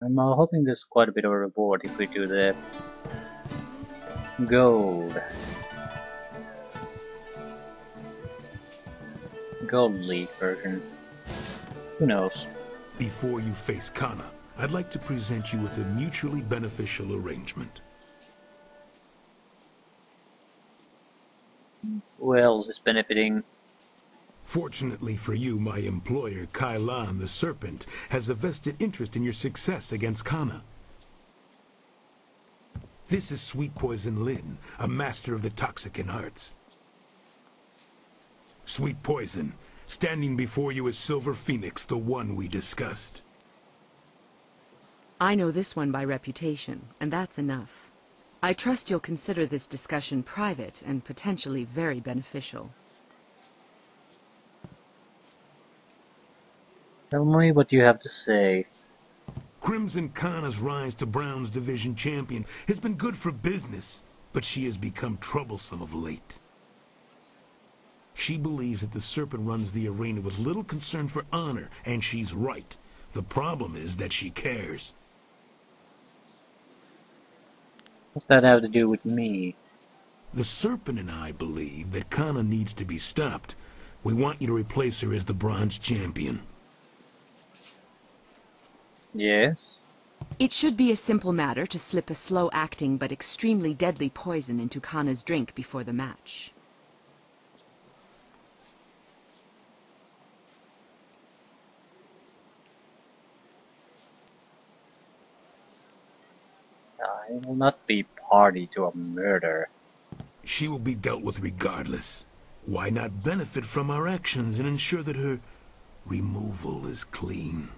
I'm hoping there's quite a bit of a reward if we do that. Gold. Gold League version. Who knows? Before you face Kana, I'd like to present you with a mutually beneficial arrangement. Who else is benefiting? Fortunately for you, my employer, Kailan the Serpent, has a vested interest in your success against Kana. This is Sweet Poison Lin, a master of the Toxicant arts. Sweet Poison, standing before you is Silver Phoenix, the one we discussed. I know this one by reputation, and that's enough. I trust you'll consider this discussion private and potentially very beneficial. Tell me what you have to say. Crimson Kana's rise to Brown's division champion has been good for business, but she has become troublesome of late. She believes that the Serpent runs the arena with little concern for honor, and she's right. The problem is that she cares. What's that have to do with me? The Serpent and I believe that Kana needs to be stopped. We want you to replace her as the bronze champion. Yes? It should be a simple matter to slip a slow-acting but extremely deadly poison into Kana's drink before the match. I will not be party to a murder. She will be dealt with regardless. Why not benefit from our actions and ensure that her removal is clean?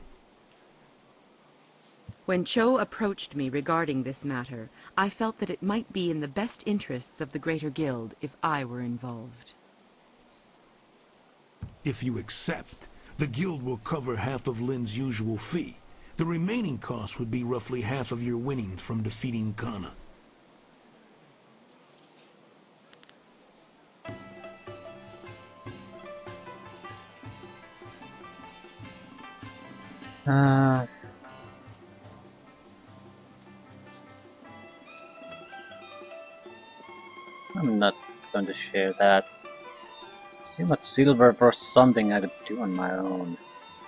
When Cho approached me regarding this matter, I felt that it might be in the best interests of the Greater Guild if I were involved. If you accept, the Guild will cover half of Lin's usual fee. The remaining cost would be roughly half of your winnings from defeating Kana. I'm not going to share that. See much silver for something I could do on my own.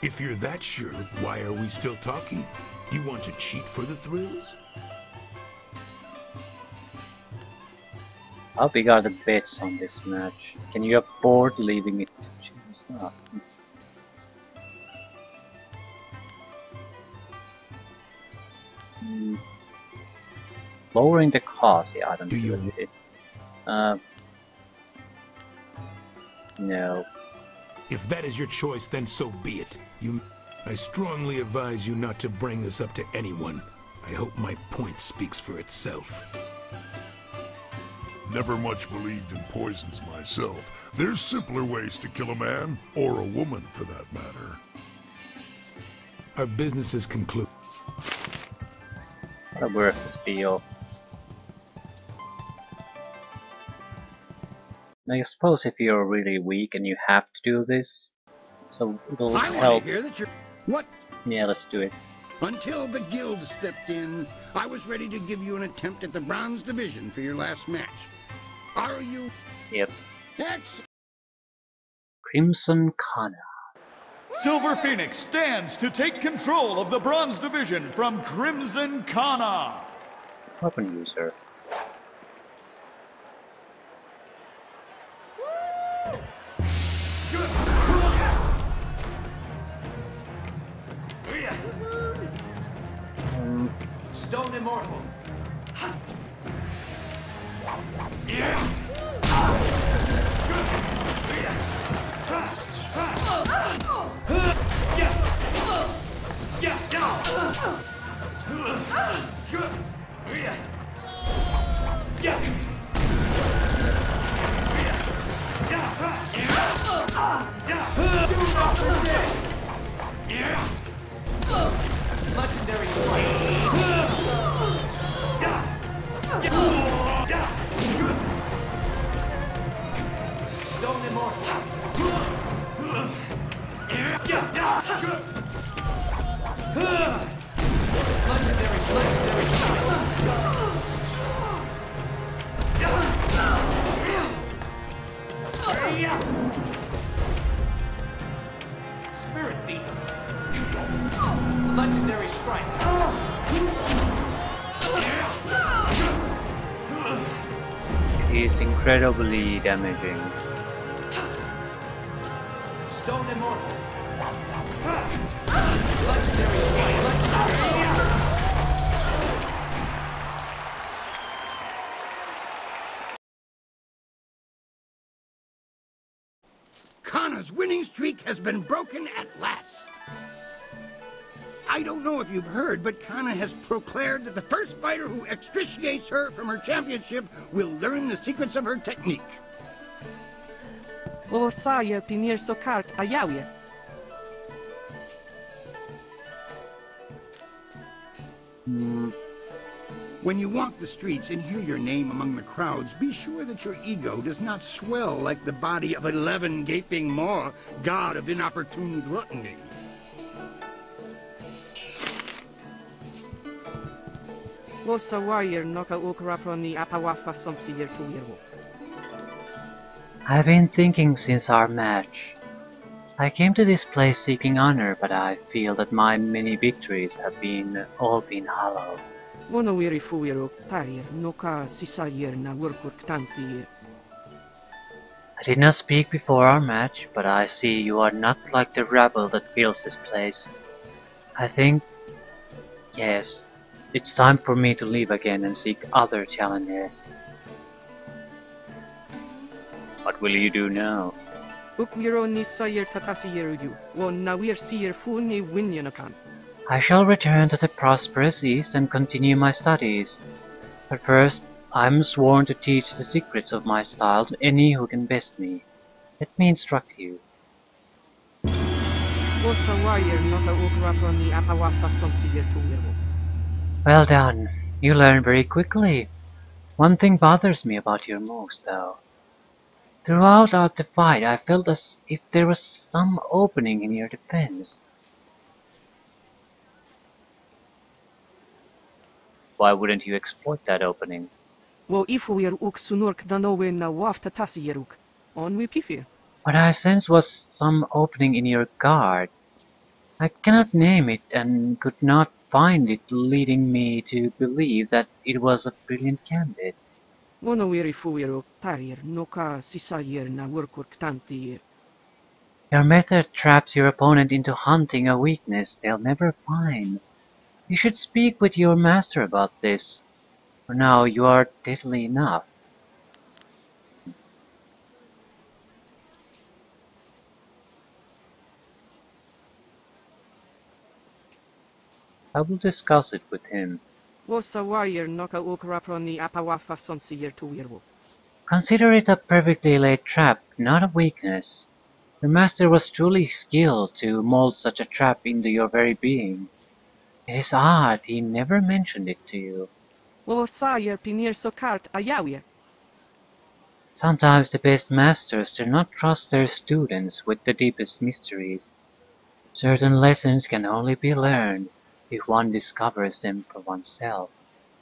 If you're that sure, why are we still talking? You want to cheat for the thrills? How big are the bets on this match? Can you afford leaving it to choose? Oh. Lowering the cost, yeah, I don't do it. No. If that is your choice, then so be it. I strongly advise you not to bring this up to anyone. I hope my point speaks for itself. Never much believed in poisons myself. There's simpler ways to kill a man, or a woman for that matter. Our business is concluded. What a worth the spiel. I suppose if you're really weak and you have to do this, so it'll I help. want to hear that you're... What? Yeah, let's do it. Until the guild stepped in, I was ready to give you an attempt at the bronze division for your last match. Are you? Yep. That's... Crimson Kana. Silver Phoenix stands to take control of the bronze division from Crimson Kana. Weapon user. Stone Immortal. Legendary Stone Immortal. He is incredibly damaging. Stone immortal. Kana's winning streak has been broken at last. I don't know if you've heard, but Kana has proclaimed that the first fighter who extriciates her from her championship will learn the secrets of her technique. O saje pinir sokart ayawie. When you walk the streets and hear your name among the crowds, be sure that your ego does not swell like the body of 11 gaping maw, god of inopportune gluttony. Osa wire noka ukraproni apawafa sonsier tuirwo. I've been thinking since our match. I came to this place seeking honor, but I feel that my many victories have all been hollow. Wono wiri fuiro tarir noka sisayer na workur tanti. I did not speak before our match, but I see you are not like the rabble that fills this place. I think, yes, it's time for me to leave again and seek other challenges. What will you do now? Ukwiro ni sayer tatasiyeru wo nawir siyer funi winyanakan. I shall return to the prosperous East and continue my studies. But first, I am sworn to teach the secrets of my style to any who can best me. Let me instruct you. Osa wire noka ukraproni apawafa sonsiyer tuirwo. Well done. You learn very quickly. One thing bothers me about your moves, though. Throughout the fight, I felt as if there was some opening in your defense. Why wouldn't you exploit that opening? Wo ifuir uk sunurk danowe na wafta tasiyeruk. On we pifir. What I sensed was some opening in your guard. I cannot name it and could not find it, leading me to believe that it was a brilliant gambit. Wono wiri fuiro tarir noka sisayer na workur tanti. Your method traps your opponent into hunting a weakness they'll never find. You should speak with your master about this. For now, you are deadly enough. I will discuss it with him. Osa wire noka ukraproni apawafa sonsiyer tuirwo. Consider it a perfectly laid trap, not a weakness. Your master was truly skilled to mold such a trap into your very being. It is odd he never mentioned it to you. O sayer pinir sokart ayawie. Sometimes the best masters do not trust their students with the deepest mysteries. Certain lessons can only be learned if one discovers them for oneself.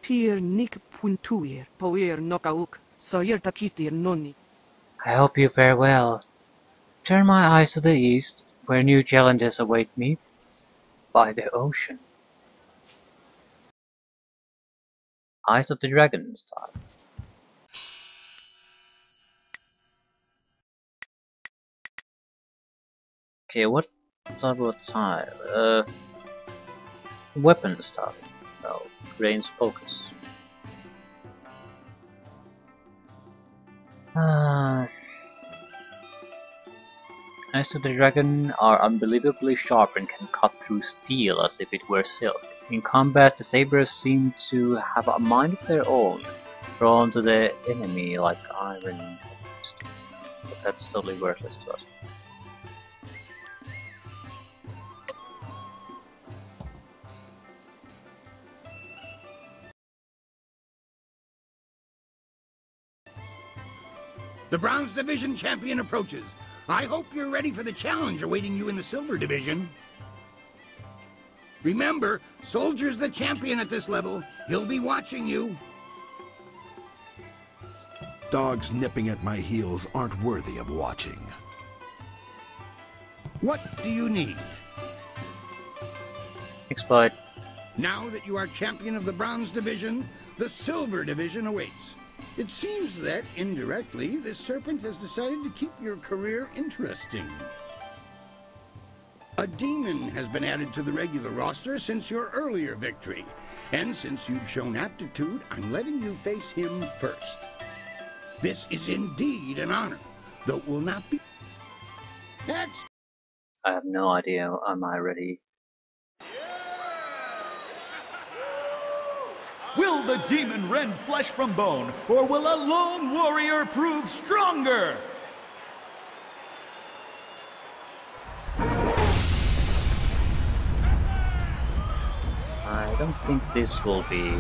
Tier nik puntuir poir noka uk sayer takitir noni. I hope you fare well. Turn my eyes to the east, where new challenges await me, by the ocean. Eyes of the Dragon style. Okay, what type of style? Weapon style. So, range focus. Eyes of the Dragon are unbelievably sharp and can cut through steel as if it were silk. In combat, the sabers seem to have a mind of their own, drawn to the enemy like iron. But that's totally worthless to us. The Bronze Division champion approaches. I hope you're ready for the challenge awaiting you in the Silver Division. Remember, Soldier's the champion at this level. He'll be watching you. Dogs nipping at my heels aren't worthy of watching. What do you need? Exploit. Now that you are champion of the Bronze Division, the Silver Division awaits. It seems that, indirectly, this serpent has decided to keep your career interesting. A demon has been added to the regular roster since your earlier victory. And since you've shown aptitude, I'm letting you face him first. This is indeed an honor, though it will not be... I have no idea. Am I ready? Will the demon rend flesh from bone, or will a lone warrior prove stronger? I don't think this will be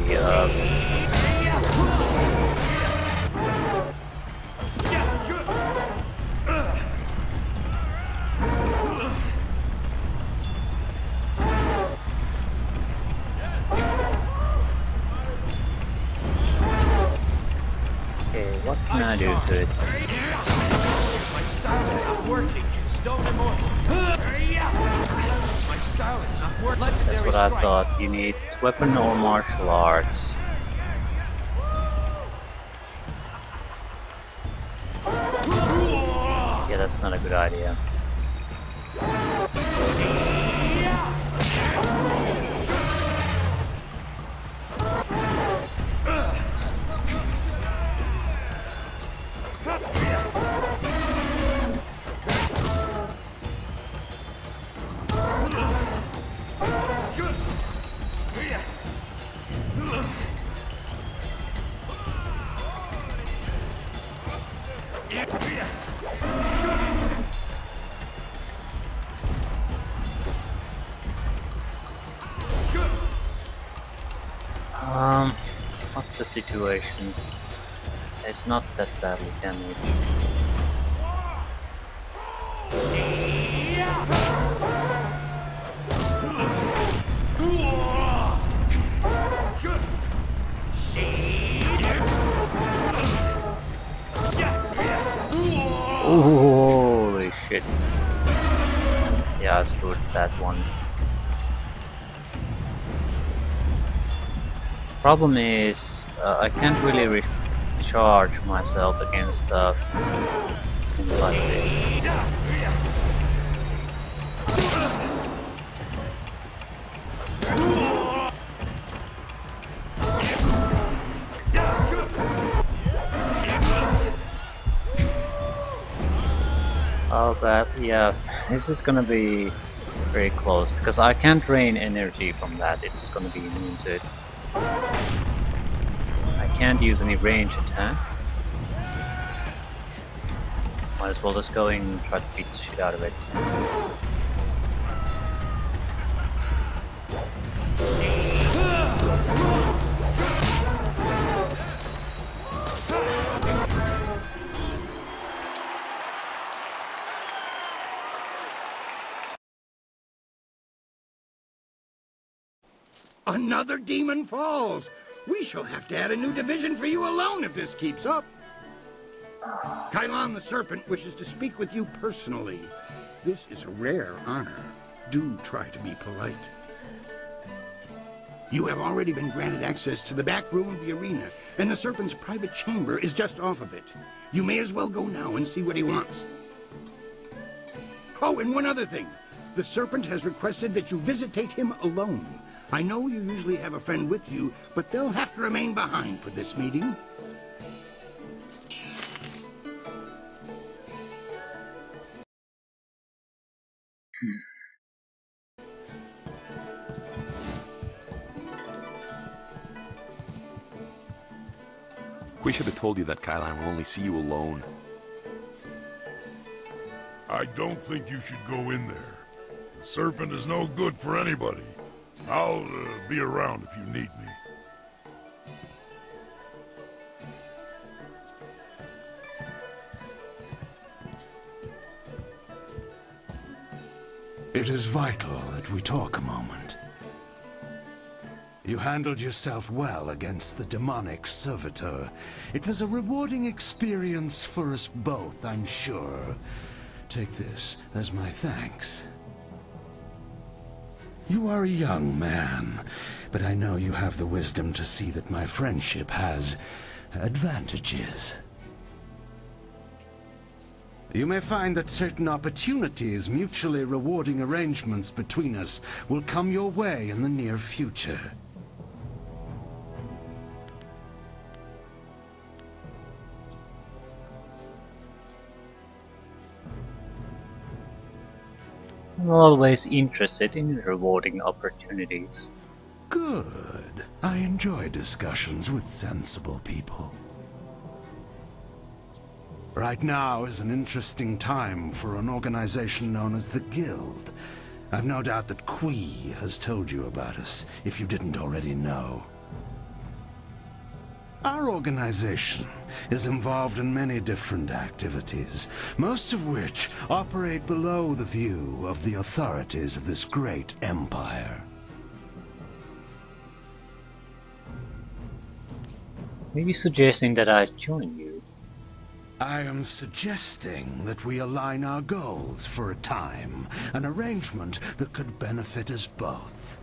okay, what can I do to it? My style is not working. Stone immortal. My style is not working. That's what I thought. You need weapon or martial arts. Yeah, that's not a good idea. What's the situation? It's not that badly damaged. Holy shit. Yeah, I screwed that one. Problem is, I can't really recharge myself against things like this. Oh, but yeah, this is gonna be very close because I can't drain energy from that. It's gonna be immune to it. I can't use any range attack. Might as well just go and try to beat the shit out of it. Another demon falls! We shall have to add a new division for you alone if this keeps up. Kylon the Serpent wishes to speak with you personally. This is a rare honor. Do try to be polite. You have already been granted access to the back room of the arena, and the Serpent's private chamber is just off of it. You may as well go now and see what he wants. Oh, and one other thing. The Serpent has requested that you visitate him alone. I know you usually have a friend with you, but they'll have to remain behind for this meeting. We should have told you that Kylon will only see you alone. I don't think you should go in there. The Serpent is no good for anybody. I'll be around if you need me. It is vital that we talk a moment. You handled yourself well against the demonic servitor. It was a rewarding experience for us both, I'm sure. Take this as my thanks. You are a young man, but I know you have the wisdom to see that my friendship has advantages. You may find that certain opportunities, mutually rewarding arrangements between us, will come your way in the near future. I'm always interested in rewarding opportunities. Good. I enjoy discussions with sensible people. Right now is an interesting time for an organization known as the Guild. I've no doubt that Kui has told you about us, if you didn't already know. Our organization is involved in many different activities, most of which operate below the view of the authorities of this great empire. Maybe suggesting that I join you. I am suggesting that we align our goals for a time, an arrangement that could benefit us both.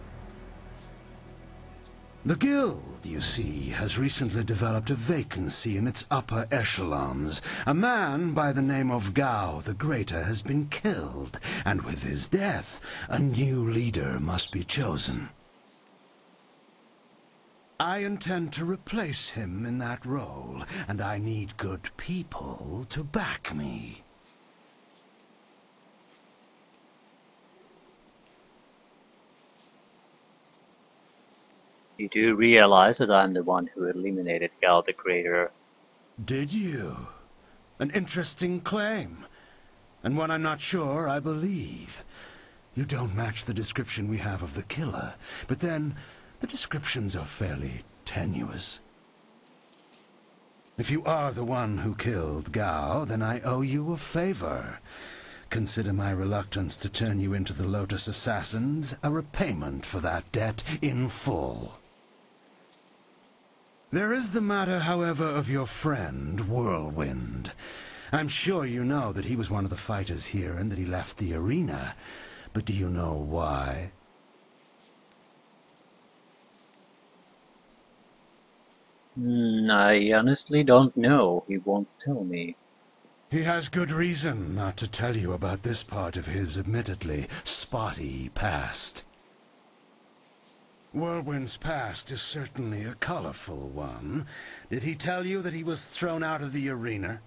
The Guild, you see, has recently developed a vacancy in its upper echelons. A man by the name of Gao the Greater has been killed, and with his death, a new leader must be chosen. I intend to replace him in that role, and I need good people to back me. You do realize that I'm the one who eliminated Gal the Greater. Did you? An interesting claim, and one I'm not sure I believe. You don't match the description we have of the killer, but then the descriptions are fairly tenuous. If you are the one who killed Gao, then I owe you a favor. Consider my reluctance to turn you into the Lotus Assassins a repayment for that debt in full. There is the matter, however, of your friend, Whirlwind. I'm sure you know that he was one of the fighters here and that he left the arena. But do you know why? I honestly don't know. He won't tell me. He has good reason not to tell you about this part of his admittedly spotty past. Whirlwind's past is certainly a colorful one. Did he tell you that he was thrown out of the arena?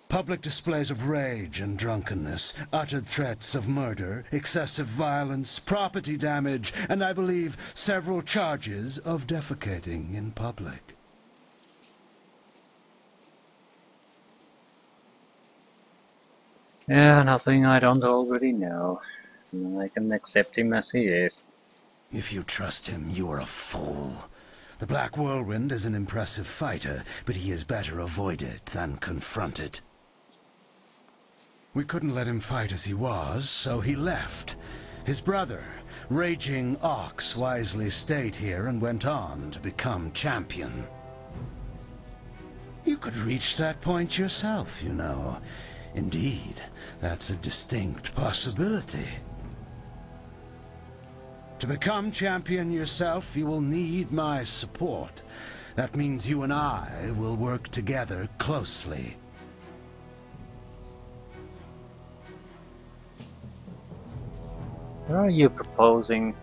Public displays of rage and drunkenness, uttered threats of murder, excessive violence, property damage, and I believe several charges of defecating in public. Yeah, nothing I don't already know. I can accept him as he is. If you trust him, you are a fool. The Black Whirlwind is an impressive fighter, but he is better avoided than confronted. We couldn't let him fight as he was, so he left. His brother, Raging Ox, wisely stayed here and went on to become champion. You could reach that point yourself, you know. Indeed, that's a distinct possibility. To become champion yourself, you will need my support. That means you and I will work together closely. What are you proposing?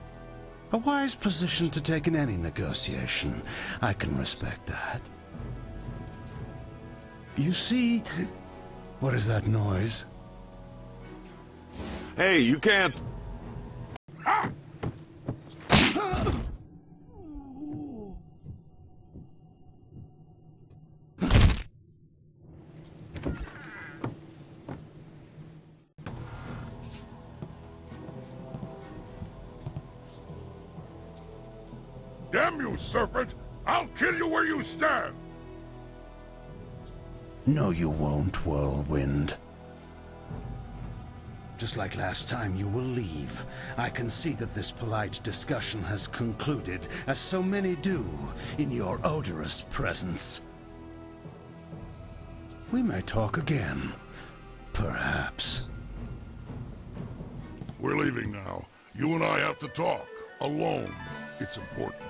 A wise position to take in any negotiation. I can respect that. You see... What is that noise? Hey, you can't... Damn you, serpent! I'll kill you where you stand! No, you won't, Whirlwind. Just like last time, you will leave. I can see that this polite discussion has concluded, as so many do, in your odorous presence. We may talk again. Perhaps. We're leaving now. You and I have to talk. Alone. It's important.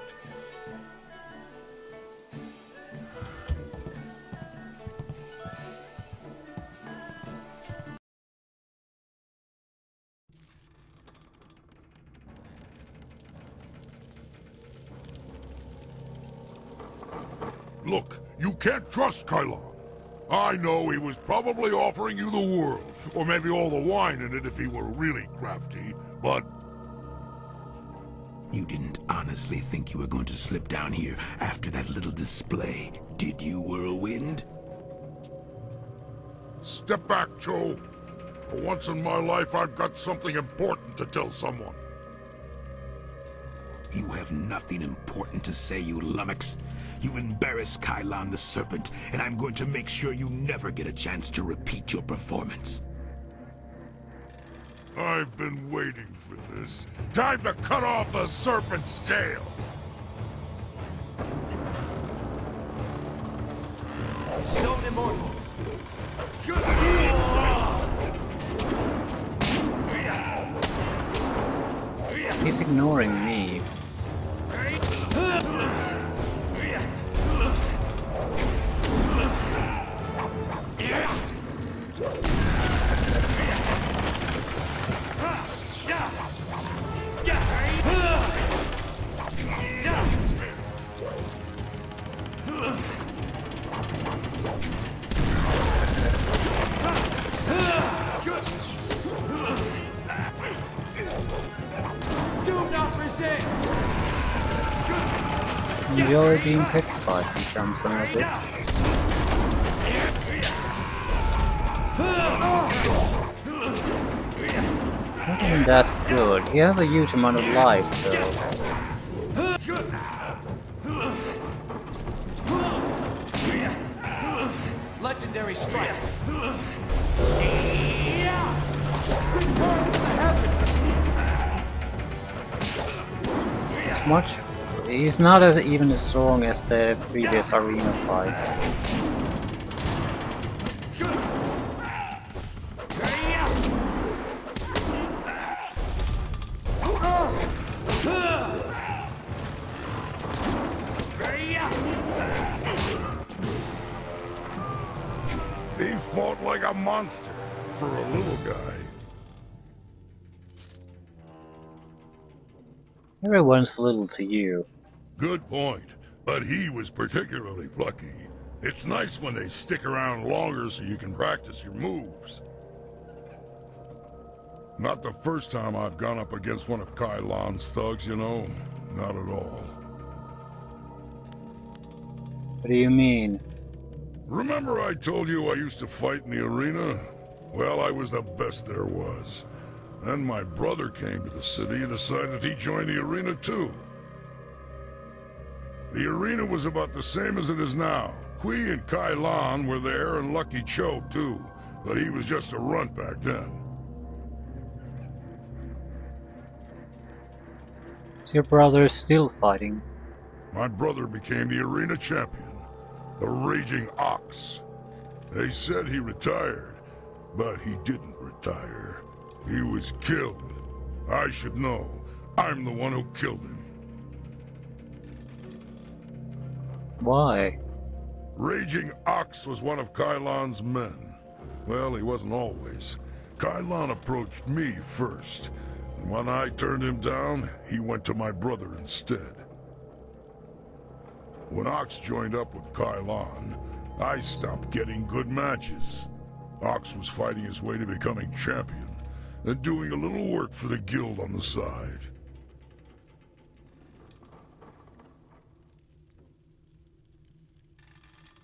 Look, you can't trust Kylon. I know he was probably offering you the world, or maybe all the wine in it if he were really crafty, but... You didn't honestly think you were going to slip down here after that little display, did you, Whirlwind? Step back, Joe. For once in my life, I've got something important to tell someone. You have nothing important to say, you lummox. You've embarrassed Kylon the Serpent, and I'm going to make sure you never get a chance to repeat your performance. I've been waiting for this. Time to cut off the Serpent's tail! Stone Immortal! He's ignoring me. Do not resist! You're being petrified, you dumb son of a bitch. Not even that good. He has a huge amount of life, though. Legendary strike! Return to the heavens! It's much. He's not as even as strong as the previous arena fight. He fought like a monster for a little guy. Everyone's little to you. Good point, but he was particularly plucky. It's nice when they stick around longer so you can practice your moves. Not the first time I've gone up against one of Kylon's thugs, you know. Not at all. What do you mean? Remember I told you I used to fight in the arena? Well, I was the best there was. Then my brother came to the city and decided he'd join the arena too. The arena was about the same as it is now. Kui and Kylon were there and Lucky Cho too, but he was just a runt back then. Is your brother still fighting? My brother became the arena champion. The Raging Ox. They said he retired, but he didn't retire. He was killed. I should know. I'm the one who killed him. Why? Raging Ox was one of Kylon's men. Well, he wasn't always. Kylon approached me first. And when I turned him down, he went to my brother instead. When Ox joined up with Kylon, I stopped getting good matches. Ox was fighting his way to becoming champion, and doing a little work for the guild on the side.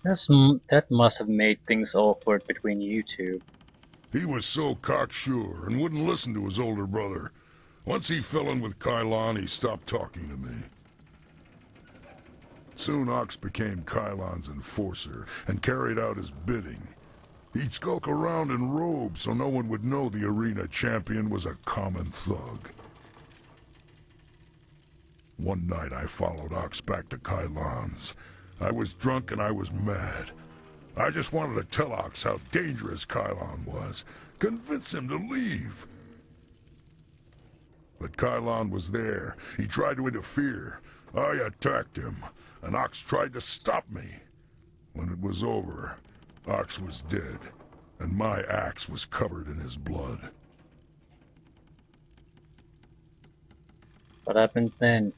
That must have made things awkward between you two. He was so cocksure and wouldn't listen to his older brother. Once he fell in with Kylon, he stopped talking to me. Soon Ox became Kylon's enforcer and carried out his bidding. He'd skulk around in robes so no one would know the arena champion was a common thug. One night I followed Ox back to Kylon's. I was drunk and I was mad. I just wanted to tell Ox how dangerous Kylon was, convince him to leave. but Kylon was there. He tried to interfere. I attacked him, and Ox tried to stop me. When it was over, Ox was dead, and my axe was covered in his blood. What happened then?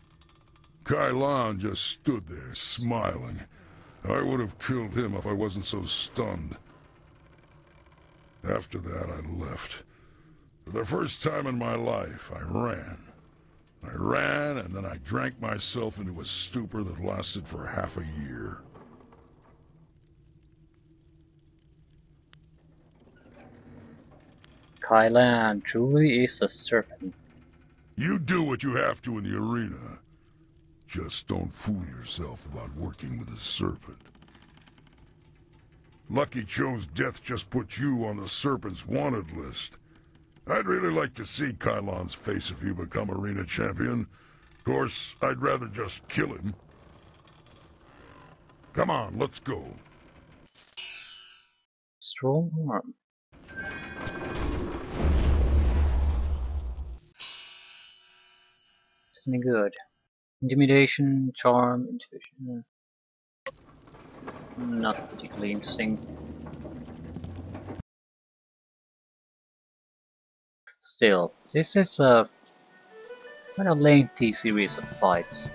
Kylon just stood there, smiling. I would have killed him if I wasn't so stunned. After that, I left. For the first time in my life, I ran. I ran, and then I drank myself into a stupor that lasted for half a year. Kylon truly is a serpent. You do what you have to in the arena. Just don't fool yourself about working with a serpent. Lucky Cho's death just put you on the serpent's wanted list. I'd really like to see Kylon's face if you become arena champion. Of course, I'd rather just kill him. Come on, let's go. Strong arm. Isn't it good? Intimidation, charm, intuition. Not particularly interesting. Still, this is a kind of lengthy series of fights.